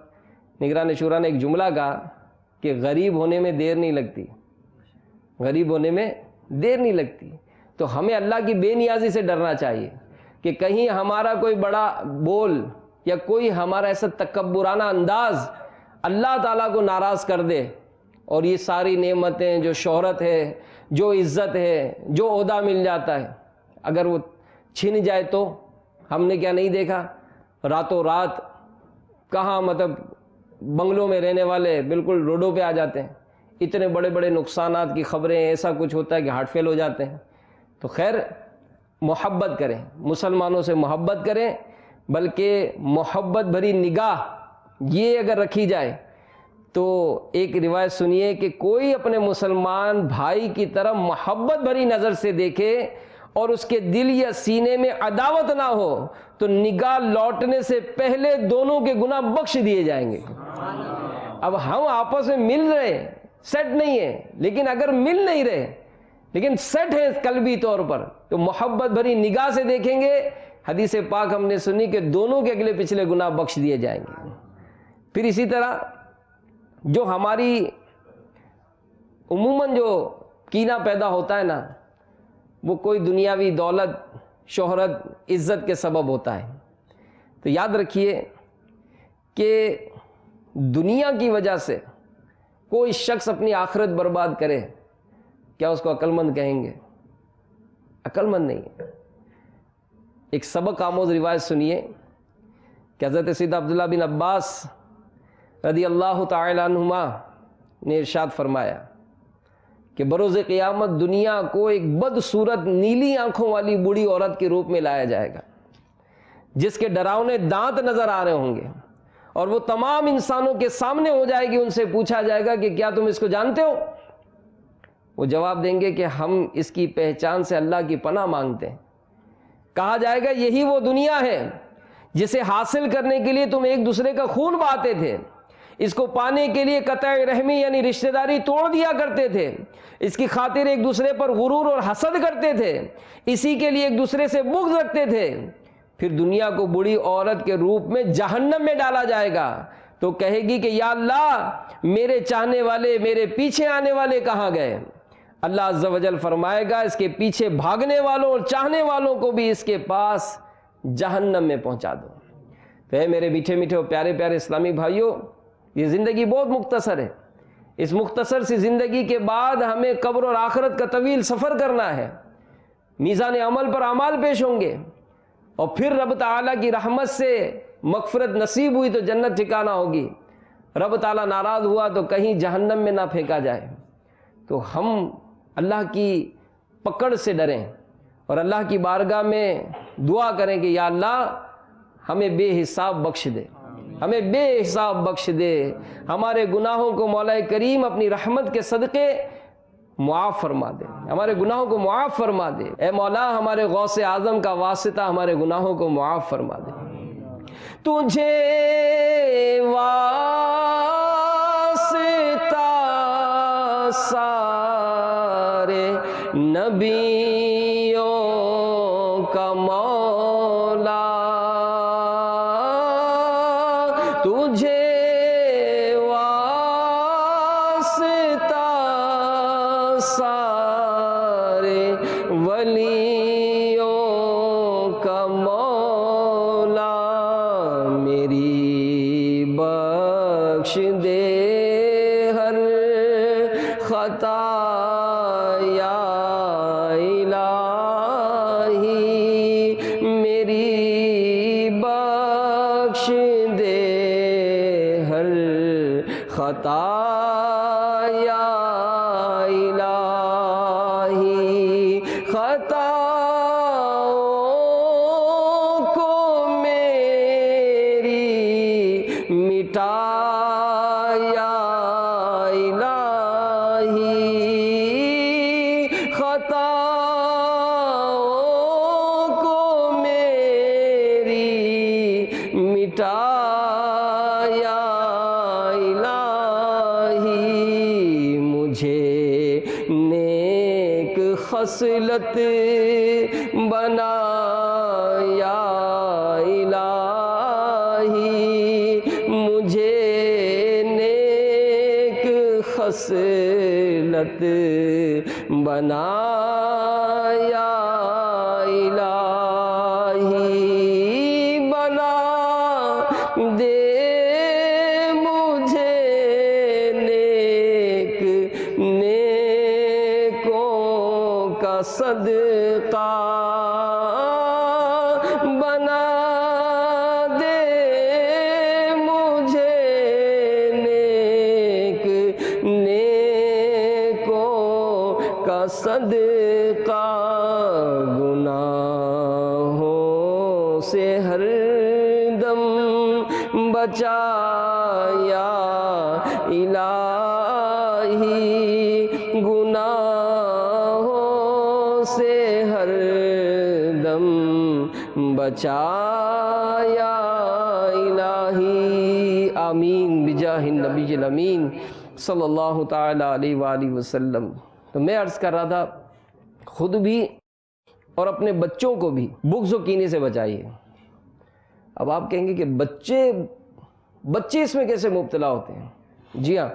نگران شورا نے ایک جملہ کہا کہ غریب ہونے میں دیر نہیں لگتی، غریب ہونے میں دیر نہیں لگتی۔ تو ہمیں اللہ کی بے نیازی سے ڈرنا چاہیے کہ کہیں ہمارا کوئی بڑا بول یا کوئی ہمارا ایسا تکبرانہ انداز اللہ تعالیٰ کو ناراض کر دے، اور یہ ساری نعمتیں، جو شہرت ہے، جو عزت ہے، جو عہدہ مل جاتا ہے، اگر وہ چھن جائے تو ہم نے کیا نہیں دیکھا؟ راتوں رات کہاں مطلب بنگلوں میں رہنے والے بالکل روڈوں پہ آ جاتے ہیں، اتنے بڑے بڑے نقصانات کی خبریں، ایسا کچھ ہوتا ہے کہ ہارٹ فیل ہو جاتے ہیں۔ تو خیر محبت کریں، مسلمانوں سے محبت کریں، بلکہ محبت بھری نگاہ یہ اگر رکھی جائے تو ایک روایت سنیے کہ کوئی اپنے مسلمان بھائی کی طرف محبت بھری نظر سے دیکھے اور اس کے دل یا سینے میں عداوت نہ ہو تو نگاہ لوٹنے سے پہلے دونوں کے گناہ بخش دیے جائیں گے۔ اب ہم آپس میں مل رہے، سیٹ نہیں ہے، لیکن اگر مل نہیں رہے لیکن سیٹ ہے قلبی طور پر تو محبت بھری نگاہ سے دیکھیں گے، حدیث پاک ہم نے سنی کہ دونوں کے اگلے پچھلے گناہ بخش دیے جائیں گے۔ پھر اسی طرح جو ہماری عموماً جو کینہ پیدا ہوتا ہے نا، وہ کوئی دنیاوی دولت، شہرت، عزت کے سبب ہوتا ہے۔ تو یاد رکھیے کہ دنیا کی وجہ سے کوئی شخص اپنی آخرت برباد کرے، کیا اس کو عقل مند کہیں گے؟ عقل مند نہیں ہے۔ ایک سبق آموز روایت سنیے کہ حضرت سید عبداللہ بن عباس رضی اللہ تعالی عنہما نے ارشاد فرمایا کہ بروز قیامت دنیا کو ایک بدصورت نیلی آنکھوں والی بوڑھی عورت کے روپ میں لایا جائے گا، جس کے ڈراؤنے دانت نظر آ رہے ہوں گے، اور وہ تمام انسانوں کے سامنے ہو جائے گی۔ ان سے پوچھا جائے گا کہ کیا تم اس کو جانتے ہو؟ وہ جواب دیں گے کہ ہم اس کی پہچان سے اللہ کی پناہ مانگتے ہیں۔ کہا جائے گا یہی وہ دنیا ہے جسے حاصل کرنے کے لیے تم ایک دوسرے کا خون بہاتے تھے، اس کو پانے کے لیے قطع رحمی یعنی رشتہ داری توڑ دیا کرتے تھے، اس کی خاطر ایک دوسرے پر غرور اور حسد کرتے تھے، اسی کے لیے ایک دوسرے سے بغض رکھتے تھے۔ پھر دنیا کو بڑی عورت کے روپ میں جہنم میں ڈالا جائے گا تو کہے گی کہ یا اللہ میرے چاہنے والے، میرے پیچھے آنے والے کہاں گئے؟ اللہ عز و جل فرمائے گا اس کے پیچھے بھاگنے والوں اور چاہنے والوں کو بھی اس کے پاس جہنم میں پہنچا دو۔ تو اے میرے میٹھے میٹھے اور پیارے پیارے اسلامی بھائیوں، یہ زندگی بہت مختصر ہے۔ اس مختصر سی زندگی کے بعد ہمیں قبر اور آخرت کا طویل سفر کرنا ہے۔ میزان عمل پر اعمال پیش ہوں گے، اور پھر رب تعالیٰ کی رحمت سے مغفرت نصیب ہوئی تو جنت ٹھکانہ ہوگی، رب تعالیٰ ناراض ہوا تو کہیں جہنم میں نہ پھینکا جائے۔ تو ہم اللہ کی پکڑ سے ڈریں اور اللہ کی بارگاہ میں دعا کریں کہ یا اللہ ہمیں بے حساب بخش دے، ہمیں بے حساب بخش دے، ہمارے گناہوں کو مولا کریم اپنی رحمت کے صدقے معاف فرما دے، ہمارے گناہوں کو معاف فرما دے۔ اے مولا ہمارے غوث اعظم کا واسطہ ہمارے گناہوں کو معاف فرما دے۔ تجھے واسطہ سارے نبیوں کا مولا، تجھے واسطہ سارے ولیوں مولا میری بخش دے ہر خطا یا الہی میری بخش دے ہر خطا یا الہی خطاؤں کو میری مٹا یا الہی خطاؤں کو میری مٹا یا الہی مجھے نیک خصلت بنا یا الہی مجھے نیک خصلت بنا یا الہی بنا دے مجھے نیکوں کا صدقہ بنا دے مجھے نیکوں کا صدقہ گناہوں سے ہر دم بچا یا الہی گناہوں سے ہر دم بچا یا الہی آمین بجاہ النبی الامین صلی اللہ تعالی علیہ وآلہ وسلم۔ تو میں عرض کر رہا تھا خود بھی اور اپنے بچوں کو بھی بغض و کینے سے بچائیے۔ اب آپ کہیں گے کہ بچے اس میں کیسے مبتلا ہوتے ہیں؟ جی ہاں،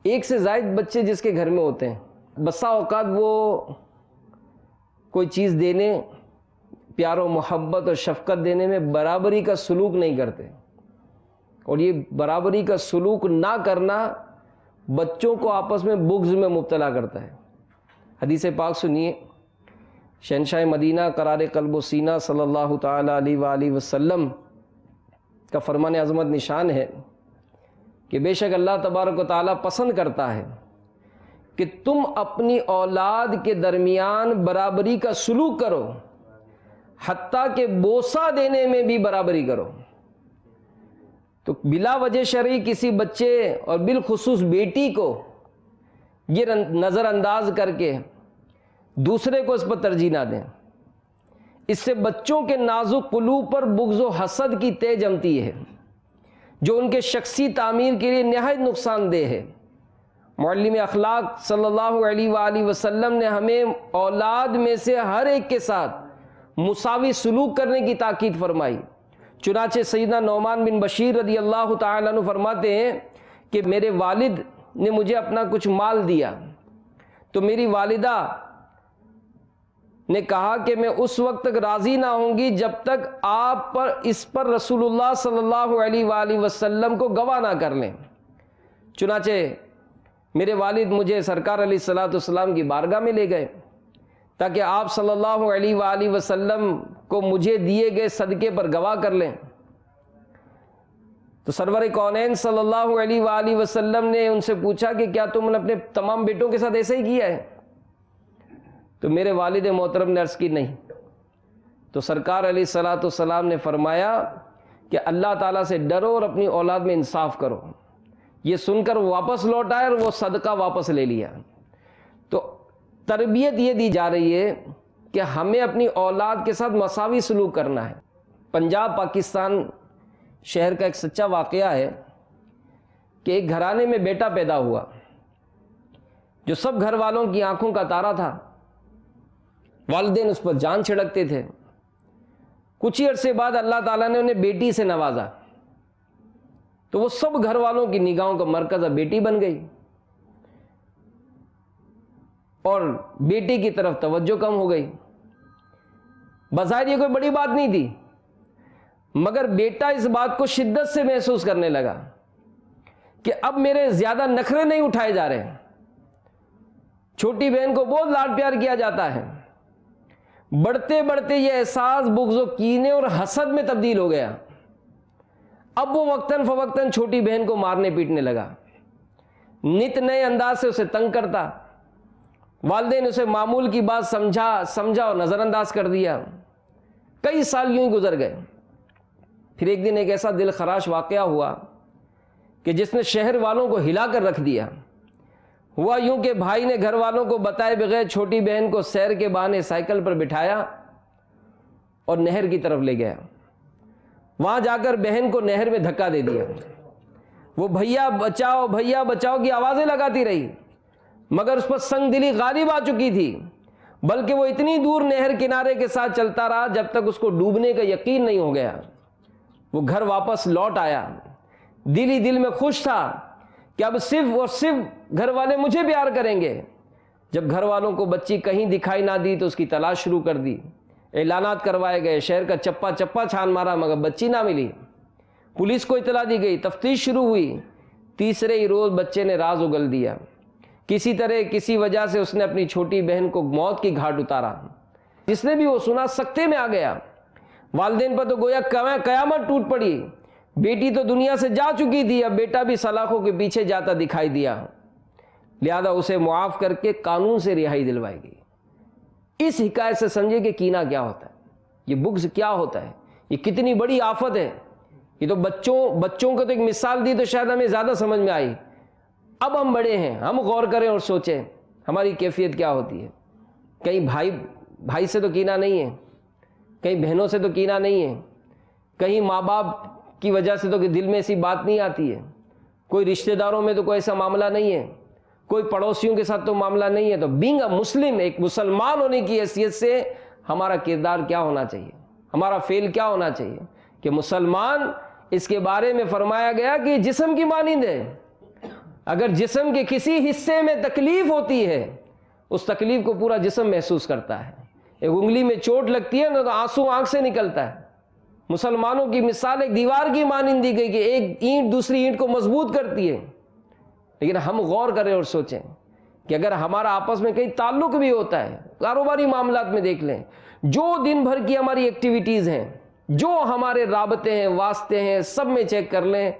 ایک سے زائد بچے جس کے گھر میں ہوتے ہیں، بسا اوقات وہ کوئی چیز دینے، پیار و محبت اور شفقت دینے میں برابری کا سلوک نہیں کرتے، اور یہ برابری کا سلوک نہ کرنا بچوں کو آپس میں بغض میں مبتلا کرتا ہے۔ حدیث پاک سنیے، شہنشاہ مدینہ قرار قلب و سینہ صلی اللہ تعالی علیہ وآلہ وسلم کا فرمان عظمت نشان ہے کہ بے شک اللہ تبارک و تعالیٰ پسند کرتا ہے کہ تم اپنی اولاد کے درمیان برابری کا سلوک کرو، حتیٰ کہ بوسہ دینے میں بھی برابری کرو۔ تو بلا وجہ شرعی کسی بچے اور بالخصوص بیٹی کو یہ نظر انداز کر کے دوسرے کو اس پر ترجیح نہ دیں، اس سے بچوں کے نازک قلوب پر بغض و حسد کی تہ جمتی ہے، جو ان کے شخصی تعمیر کے لیے نہایت نقصان دہ ہے۔ معلم اخلاق صلی اللہ علیہ وآلہ وسلم نے ہمیں اولاد میں سے ہر ایک کے ساتھ مساوی سلوک کرنے کی تاکید فرمائی۔ چنانچہ سیدنا نعمان بن بشیر رضی اللہ تعالیٰ عنہ فرماتے ہیں کہ میرے والد نے مجھے اپنا کچھ مال دیا، تو میری والدہ نے کہا کہ میں اس وقت تک راضی نہ ہوں گی جب تک آپ اس پر رسول اللہ صلی اللہ علیہ وآلہ وسلم کو گواہ نہ کر لیں۔ چنانچہ میرے والد مجھے سرکار علیہ السلام کی بارگاہ میں لے گئے تاکہ آپ صلی اللہ علیہ وآلہ وسلم کو مجھے دیے گئے صدقے پر گواہ کر لیں۔ تو سرور کونین صلی اللہ علیہ وآلہ وسلم نے ان سے پوچھا کہ کیا تم نے اپنے تمام بیٹوں کے ساتھ ایسا ہی کیا ہے؟ تو میرے والد محترم نے عرض کی نہیں۔ تو سرکار علیہ السلام نے فرمایا کہ اللہ تعالیٰ سے ڈرو اور اپنی اولاد میں انصاف کرو۔ یہ سن کر وہ واپس لوٹ آئے اور وہ صدقہ واپس لے لیا۔ تو تربیت یہ دی جا رہی ہے کہ ہمیں اپنی اولاد کے ساتھ مساوی سلوک کرنا ہے۔ پنجاب پاکستان شہر کا ایک سچا واقعہ ہے کہ ایک گھرانے میں بیٹا پیدا ہوا جو سب گھر والوں کی آنکھوں کا تارا تھا۔ والدین اس پر جان چھڑکتے تھے۔ کچھ ہی عرصے بعد اللہ تعالیٰ نے انہیں بیٹی سے نوازا، تو وہ سب گھر والوں کی نگاہوں کا مرکز اب بیٹی بن گئی۔ اور بیٹی کی طرف توجہ کم ہو گئی۔ بظاہر یہ کوئی بڑی بات نہیں تھی، مگر بیٹا اس بات کو شدت سے محسوس کرنے لگا کہ اب میرے زیادہ نخرے نہیں اٹھائے جا رہے۔ چھوٹی بہن کو بہت لاڈ پیار کیا جاتا ہے، بڑھتے بڑھتے یہ احساس بغض و کینے اور حسد میں تبدیل ہو گیا۔ اب وہ وقتاً فوقتاً چھوٹی بہن کو مارنے پیٹنے لگا، نت نئے انداز سے اسے تنگ کرتا۔ والدین نے اسے معمول کی بات سمجھا اور نظر انداز کر دیا۔ کئی سال یوں ہی گزر گئے۔ پھر ایک دن ایک ایسا دل خراش واقعہ ہوا کہ جس نے شہر والوں کو ہلا کر رکھ دیا۔ ہوا یوں کہ بھائی نے گھر والوں کو بتائے بغیر چھوٹی بہن کو سیر کے بہانے سائیکل پر بٹھایا اور نہر کی طرف لے گیا۔ وہاں جا کر بہن کو نہر میں دھکا دے دیا۔ وہ بھیا بچاؤ کی آوازیں لگاتی رہی، مگر اس پر سنگ دلی غالب آ چکی تھی، بلکہ وہ اتنی دور نہر کنارے کے ساتھ چلتا رہا جب تک اس کو ڈوبنے کا یقین نہیں ہو گیا۔ وہ گھر واپس لوٹ آیا، دل ہی دل میں خوش تھا کہ اب صرف اور صرف گھر والے مجھے پیار کریں گے۔ جب گھر والوں کو بچی کہیں دکھائی نہ دی تو اس کی تلاش شروع کر دی۔ اعلانات کروائے گئے، شہر کا چپا چھان مارا، مگر بچی نہ ملی۔ پولیس کو اطلاع دی گئی، تفتیش شروع ہوئی۔ تیسرے ہی روز بچے نے راز اگل دیا۔ کسی طرح کسی وجہ سے اس نے اپنی چھوٹی بہن کو موت کی گھاٹ اتارا۔ جس نے بھی وہ سنا سکتے میں آ گیا۔ والدین پر تو گویا قیامت ٹوٹ پڑی۔ بیٹی تو دنیا سے جا چکی تھی، اب بیٹا بھی سلاخوں کے پیچھے جاتا دکھائی دیا، لہذا اسے معاف کر کے قانون سے رہائی دلوائی گئی۔ اس حکایت سے سمجھے کہ کینہ کیا ہوتا ہے، یہ بغض کیا ہوتا ہے، یہ کتنی بڑی آفت ہے۔ یہ تو بچوں کو تو ایک مثال دی تو شاید ہمیں زیادہ سمجھ میں آئی۔ اب ہم بڑے ہیں، ہم غور کریں اور سوچیں ہماری کیفیت کیا ہوتی ہے۔ کہیں بھائی سے تو کینہ نہیں ہے، کہیں بہنوں سے تو کینہ نہیں ہے، کہیں ماں باپ کی وجہ سے تو دل میں ایسی بات نہیں آتی ہے، کوئی رشتہ داروں میں تو کوئی ایسا معاملہ نہیں ہے، کوئی پڑوسیوں کے ساتھ تو معاملہ نہیں ہے۔ تو بینگ اے مسلم، ایک مسلمان ہونے کی حیثیت سے ہمارا کردار کیا ہونا چاہیے، ہمارا فعل کیا ہونا چاہیے کہ مسلمان، اس کے بارے میں فرمایا گیا کہ جسم کی مانند ہے۔ اگر جسم کے کسی حصے میں تکلیف ہوتی ہے، اس تکلیف کو پورا جسم محسوس کرتا ہے۔ ایک انگلی میں چوٹ لگتی ہے نا تو آنسو آنکھ سے نکلتا ہے۔ مسلمانوں کی مثال ایک دیوار کی مانند دی گئی کہ ایک اینٹ دوسری اینٹ کو مضبوط کرتی ہے۔ لیکن ہم غور کریں اور سوچیں کہ اگر ہمارا آپس میں کئی تعلق بھی ہوتا ہے، کاروباری معاملات میں دیکھ لیں، جو دن بھر کی ہماری ایکٹیویٹیز ہیں، جو ہمارے رابطے ہیں، واسطے ہیں، سب میں چیک کر لیں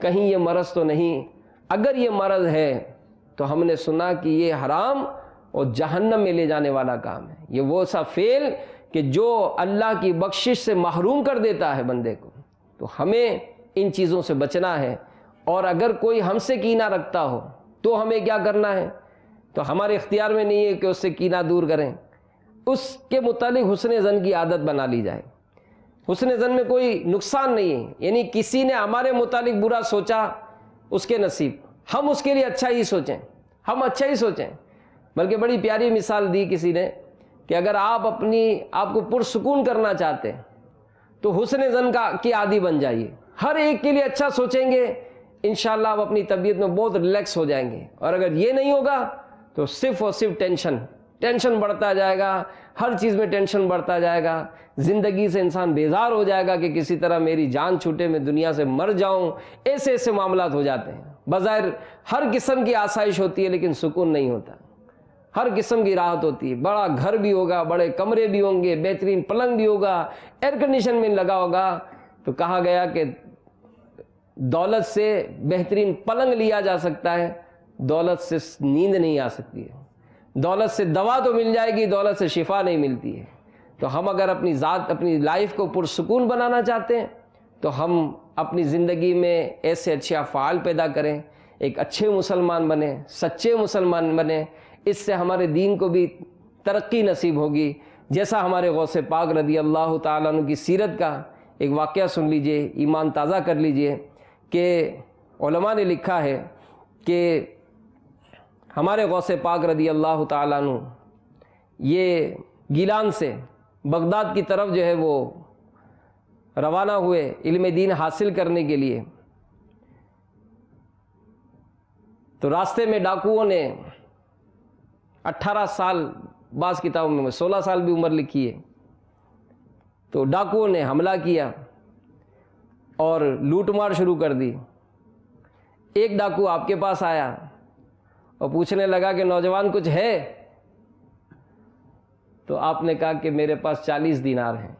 کہیں یہ مرض تو نہیں۔ اگر یہ مرض ہے تو ہم نے سنا کہ یہ حرام اور جہنم میں لے جانے والا کام ہے۔ یہ وہ سا فعل کہ جو اللہ کی بخشش سے محروم کر دیتا ہے بندے کو۔ تو ہمیں ان چیزوں سے بچنا ہے، اور اگر کوئی ہم سے کینہ رکھتا ہو تو ہمیں کیا کرنا ہے؟ تو ہمارے اختیار میں نہیں ہے کہ اس سے کینہ دور کریں، اس کے متعلق حسن ظن کی عادت بنا لی جائے۔ حسن ظن میں کوئی نقصان نہیں ہے، یعنی کسی نے ہمارے متعلق برا سوچا اس کے نصیب، ہم اس کے لیے اچھا ہی سوچیں، ہم اچھا ہی سوچیں۔ بلکہ بڑی پیاری مثال دی کسی نے کہ اگر آپ کو پرسکون کرنا چاہتے ہیں تو حسن ظن کی عادی بن جائیے، ہر ایک کے لیے اچھا سوچیں گے، انشاءاللہ آپ اپنی طبیعت میں بہت ریلیکس ہو جائیں گے۔ اور اگر یہ نہیں ہوگا تو صرف اور صرف ٹینشن بڑھتا جائے گا، ہر چیز میں ٹینشن بڑھتا جائے گا، زندگی سے انسان بیزار ہو جائے گا کہ کسی طرح میری جان چھوٹے، میں دنیا سے مر جاؤں۔ ایسے معاملات ہو جاتے ہیں۔ بظاہر ہر قسم کی آسائش ہوتی ہے لیکن سکون نہیں ہوتا، ہر قسم کی راحت ہوتی ہے۔ بڑا گھر بھی ہوگا، بڑے کمرے بھی ہوں گے، بہترین پلنگ بھی ہوگا، ایئر کنڈیشن میں لگا ہوگا، تو کہا گیا کہ دولت سے بہترین پلنگ لیا جا سکتا ہے، دولت سے نیند نہیں آ سکتی ہے۔ دولت سے دوا تو مل جائے گی، دولت سے شفا نہیں ملتی ہے۔ تو ہم اگر اپنی لائف کو پرسکون بنانا چاہتے ہیں تو ہم اپنی زندگی میں ایسے اچھے افعال پیدا کریں، ایک اچھے مسلمان بنیں، سچے مسلمان بنیں۔ اس سے ہمارے دین کو بھی ترقی نصیب ہوگی۔ جیسا ہمارے غوث پاک رضی اللہ تعالیٰ عنہ کی سیرت کا ایک واقعہ سن لیجئے، ایمان تازہ کر لیجئے کہ علماء نے لکھا ہے کہ ہمارے غوث پاک رضی اللہ تعالیٰ عنہ یہ گیلان سے بغداد کی طرف جو ہے وہ روانہ ہوئے علم دین حاصل کرنے کے لیے۔ تو راستے میں ڈاکوؤں نے 18 سال بعض کتابوں میں 16 سال بھی عمر لکھی ہے. تو ڈاکوؤں نے حملہ کیا اور لوٹ مار شروع کر دی. ایک ڈاکو آپ کے پاس آیا اور پوچھنے لگا کہ نوجوان کچھ ہے؟ تو آپ نے کہا کہ میرے پاس 40 دینار ہیں.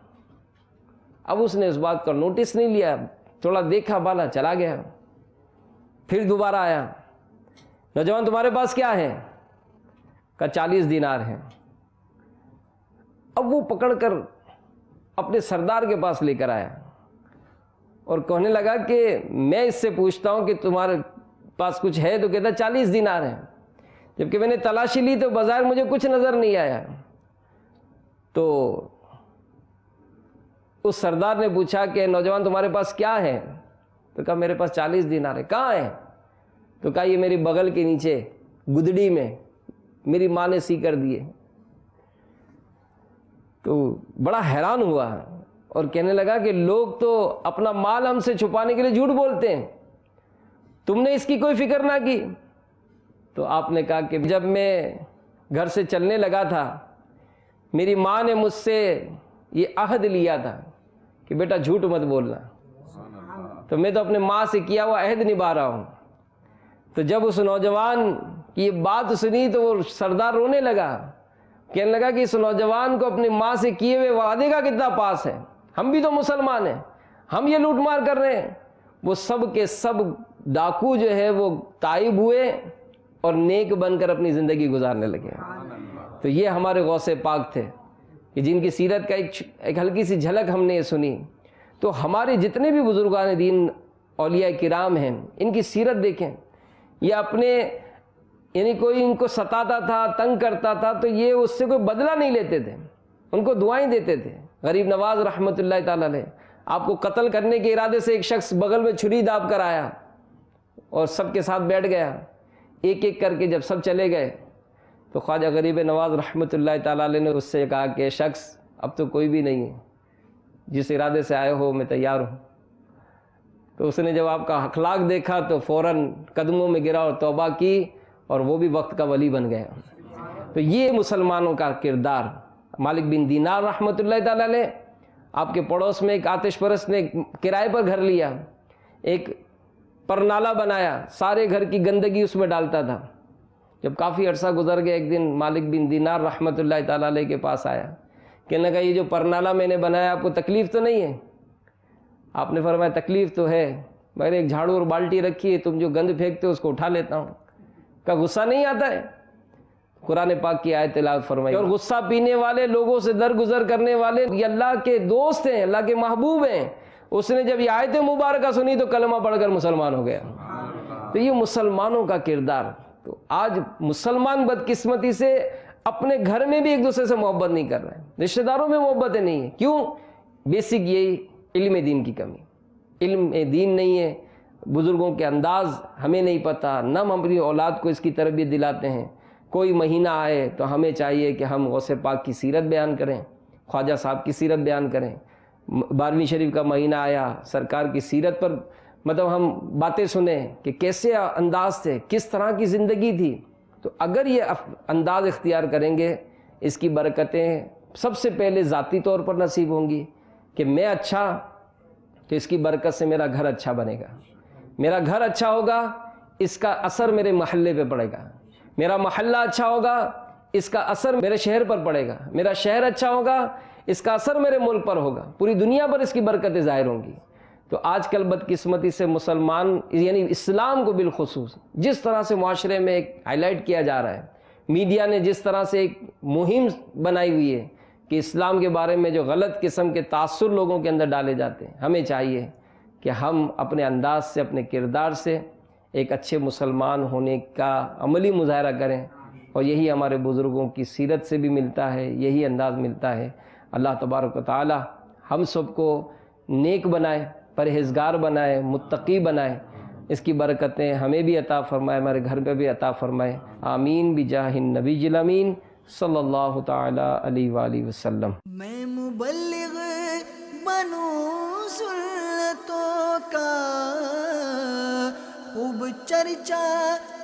اب اس نے اس بات کا نوٹس نہیں لیا, تھوڑا دیکھا بالا چلا گیا. پھر دوبارہ آیا, نوجوان تمہارے پاس کیا ہے؟ کہا 40 دینار ہیں. اب وہ پکڑ کر اپنے سردار کے پاس لے کر آیا اور کہنے لگا کہ میں اس سے پوچھتا ہوں کہ تمہارے پاس کچھ ہے, تو کہتا 40 دینار ہیں, جبکہ میں نے تلاشی لی تو بظاہر مجھے کچھ نظر نہیں آیا. تو اس سردار نے پوچھا کہ نوجوان تمہارے پاس کیا ہے؟ تو کہا میرے پاس 40 دینار ہے. کہاں ہے؟ تو کہا یہ میری بغل کے نیچے گدڑی میں میری ماں نے سی کر دیے. تو بڑا حیران ہوا اور کہنے لگا کہ لوگ تو اپنا مال ہم سے چھپانے کے لیے جھوٹ بولتے ہیں, تم نے اس کی کوئی فکر نہ کی. تو آپ نے کہا کہ جب میں گھر سے چلنے لگا تھا میری ماں نے مجھ سے یہ عہد لیا تھا کہ بیٹا جھوٹ مت بولنا, تو میں تو اپنے ماں سے کیا ہوا عہد نبھا رہا ہوں. تو جب اس نوجوان کی یہ بات سنی تو وہ سردار رونے لگا, کہنے لگا کہ اس نوجوان کو اپنی ماں سے کیے ہوئے وعدے کا کتنا پاس ہے, ہم بھی تو مسلمان ہیں, ہم یہ لوٹ مار کر رہے ہیں. وہ سب کے سب ڈاکو جو ہے وہ تائب ہوئے اور نیک بن کر اپنی زندگی گزارنے لگے. تو یہ ہمارے غوث پاک تھے کہ جن کی سیرت کا ایک ہلکی سی جھلک ہم نے یہ سنی. تو ہمارے جتنے بھی بزرگان دین اولیاء کرام ہیں ان کی سیرت دیکھیں. یہ اپنے یعنی کوئی ان کو ستاتا تھا, تنگ کرتا تھا, تو یہ اس سے کوئی بدلہ نہیں لیتے تھے, ان کو دعائیں دیتے تھے. غریب نواز رحمۃ اللہ تعالیٰ علیہ, آپ کو قتل کرنے کے ارادے سے ایک شخص بغل میں چھری داب کر آیا اور سب کے ساتھ بیٹھ گیا. ایک ایک کر کے جب سب چلے گئے تو خواجہ غریب نواز رحمۃ اللہ تعالیٰ علیہ نے اس سے کہا کہ شخص اب تو کوئی بھی نہیں ہے, جس ارادے سے آئے ہو میں تیار ہوں. تو اس نے جب آپ کا اخلاق دیکھا تو فوراً قدموں میں گرا اور توبہ کی اور وہ بھی وقت کا ولی بن گیا. تو یہ مسلمانوں کا کردار. مالک بن دینار رحمۃ اللہ تعالیٰ علیہ, آپ کے پڑوس میں ایک آتش پرست نے کرائے پر گھر لیا, ایک پرنالہ بنایا, سارے گھر کی گندگی اس میں ڈالتا تھا. جب کافی عرصہ گزر گیا ایک دن مالک بن دینار رحمۃ اللہ تعالیٰ علیہ کے پاس آیا, کہنے لگا یہ جو پرنالہ میں نے بنایا آپ کو تکلیف تو نہیں ہے؟ آپ نے فرمایا تکلیف تو ہے, میں نے ایک جھاڑو اور بالٹی رکھی ہے, تم جو گند پھینکتے ہو اس کو اٹھا لیتا ہوں. کا غصہ نہیں آتا ہے؟ قرآن پاک کی آیت تلاوت فرمائی. اور غصہ پینے والے لوگوں سے درگزر کرنے والے یہ اللہ کے دوست ہیں, اللہ کے محبوب ہیں. اس نے جب یہ آیت مبارکہ سنی تو کلمہ پڑھ کر مسلمان ہو گیا. تو یہ مسلمانوں کا کردار. تو آج مسلمان بدقسمتی سے اپنے گھر میں بھی ایک دوسرے سے محبت نہیں کر رہے ہیں, رشتہ داروں میں محبتیں نہیں ہیں. کیوں؟ بیسک یہی علم دین کی کمی. علم دین نہیں ہے, بزرگوں کے انداز ہمیں نہیں پتہ, نہ ہم اپنی اولاد کو اس کی تربیت دلاتے ہیں. کوئی مہینہ آئے تو ہمیں چاہیے کہ ہم غوث پاک کی سیرت بیان کریں, خواجہ صاحب کی سیرت بیان کریں. 12ویں شریف کا مہینہ آیا, سرکار کی سیرت پر ہم باتیں سنیں کہ کیسے انداز تھے, کس طرح کی زندگی تھی. تو اگر یہ انداز اختیار کریں گے اس کی برکتیں سب سے پہلے ذاتی طور پر نصیب ہوں گی کہ میں اچھا تو اس کی برکت سے میرا گھر اچھا بنے گا, میرا گھر اچھا ہوگا اس کا اثر میرے محلے پہ پڑے گا, میرا محلہ اچھا ہوگا اس کا اثر میرے شہر پر پڑے گا, میرا شہر اچھا ہوگا اس کا اثر میرے ملک پر ہوگا, پوری دنیا پر اس کی برکتیں ظاہر ہوں گی. تو آج کل بدقسمتی سے مسلمان یعنی اسلام کو بالخصوص جس طرح سے معاشرے میں ایک ہائی لائٹ کیا جا رہا ہے, میڈیا نے جس طرح سے ایک مہم بنائی ہوئی ہے کہ اسلام کے بارے میں جو غلط قسم کے تاثر لوگوں کے اندر ڈالے جاتے ہیں, ہمیں چاہیے کہ ہم اپنے انداز سے اپنے کردار سے ایک اچھے مسلمان ہونے کا عملی مظاہرہ کریں. اور یہی ہمارے بزرگوں کی سیرت سے بھی ملتا ہے, یہی انداز ملتا ہے. اللہ تبارک و تعالی ہم سب کو نیک بنائے, پرہیزگار بنائے, متقی بنائے. اس کی برکتیں ہمیں بھی عطا فرمائے, ہمارے گھر پہ بھی عطا فرمائے. آمین بجاہ النبی الامین صلی اللہ تعالی علیہ وآلہ وسلم. میں مبلغ بنوں سنتوں کا, خوب چرچا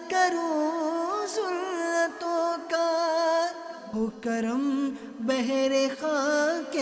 کروں سنتوں کا. کرم بہر خاک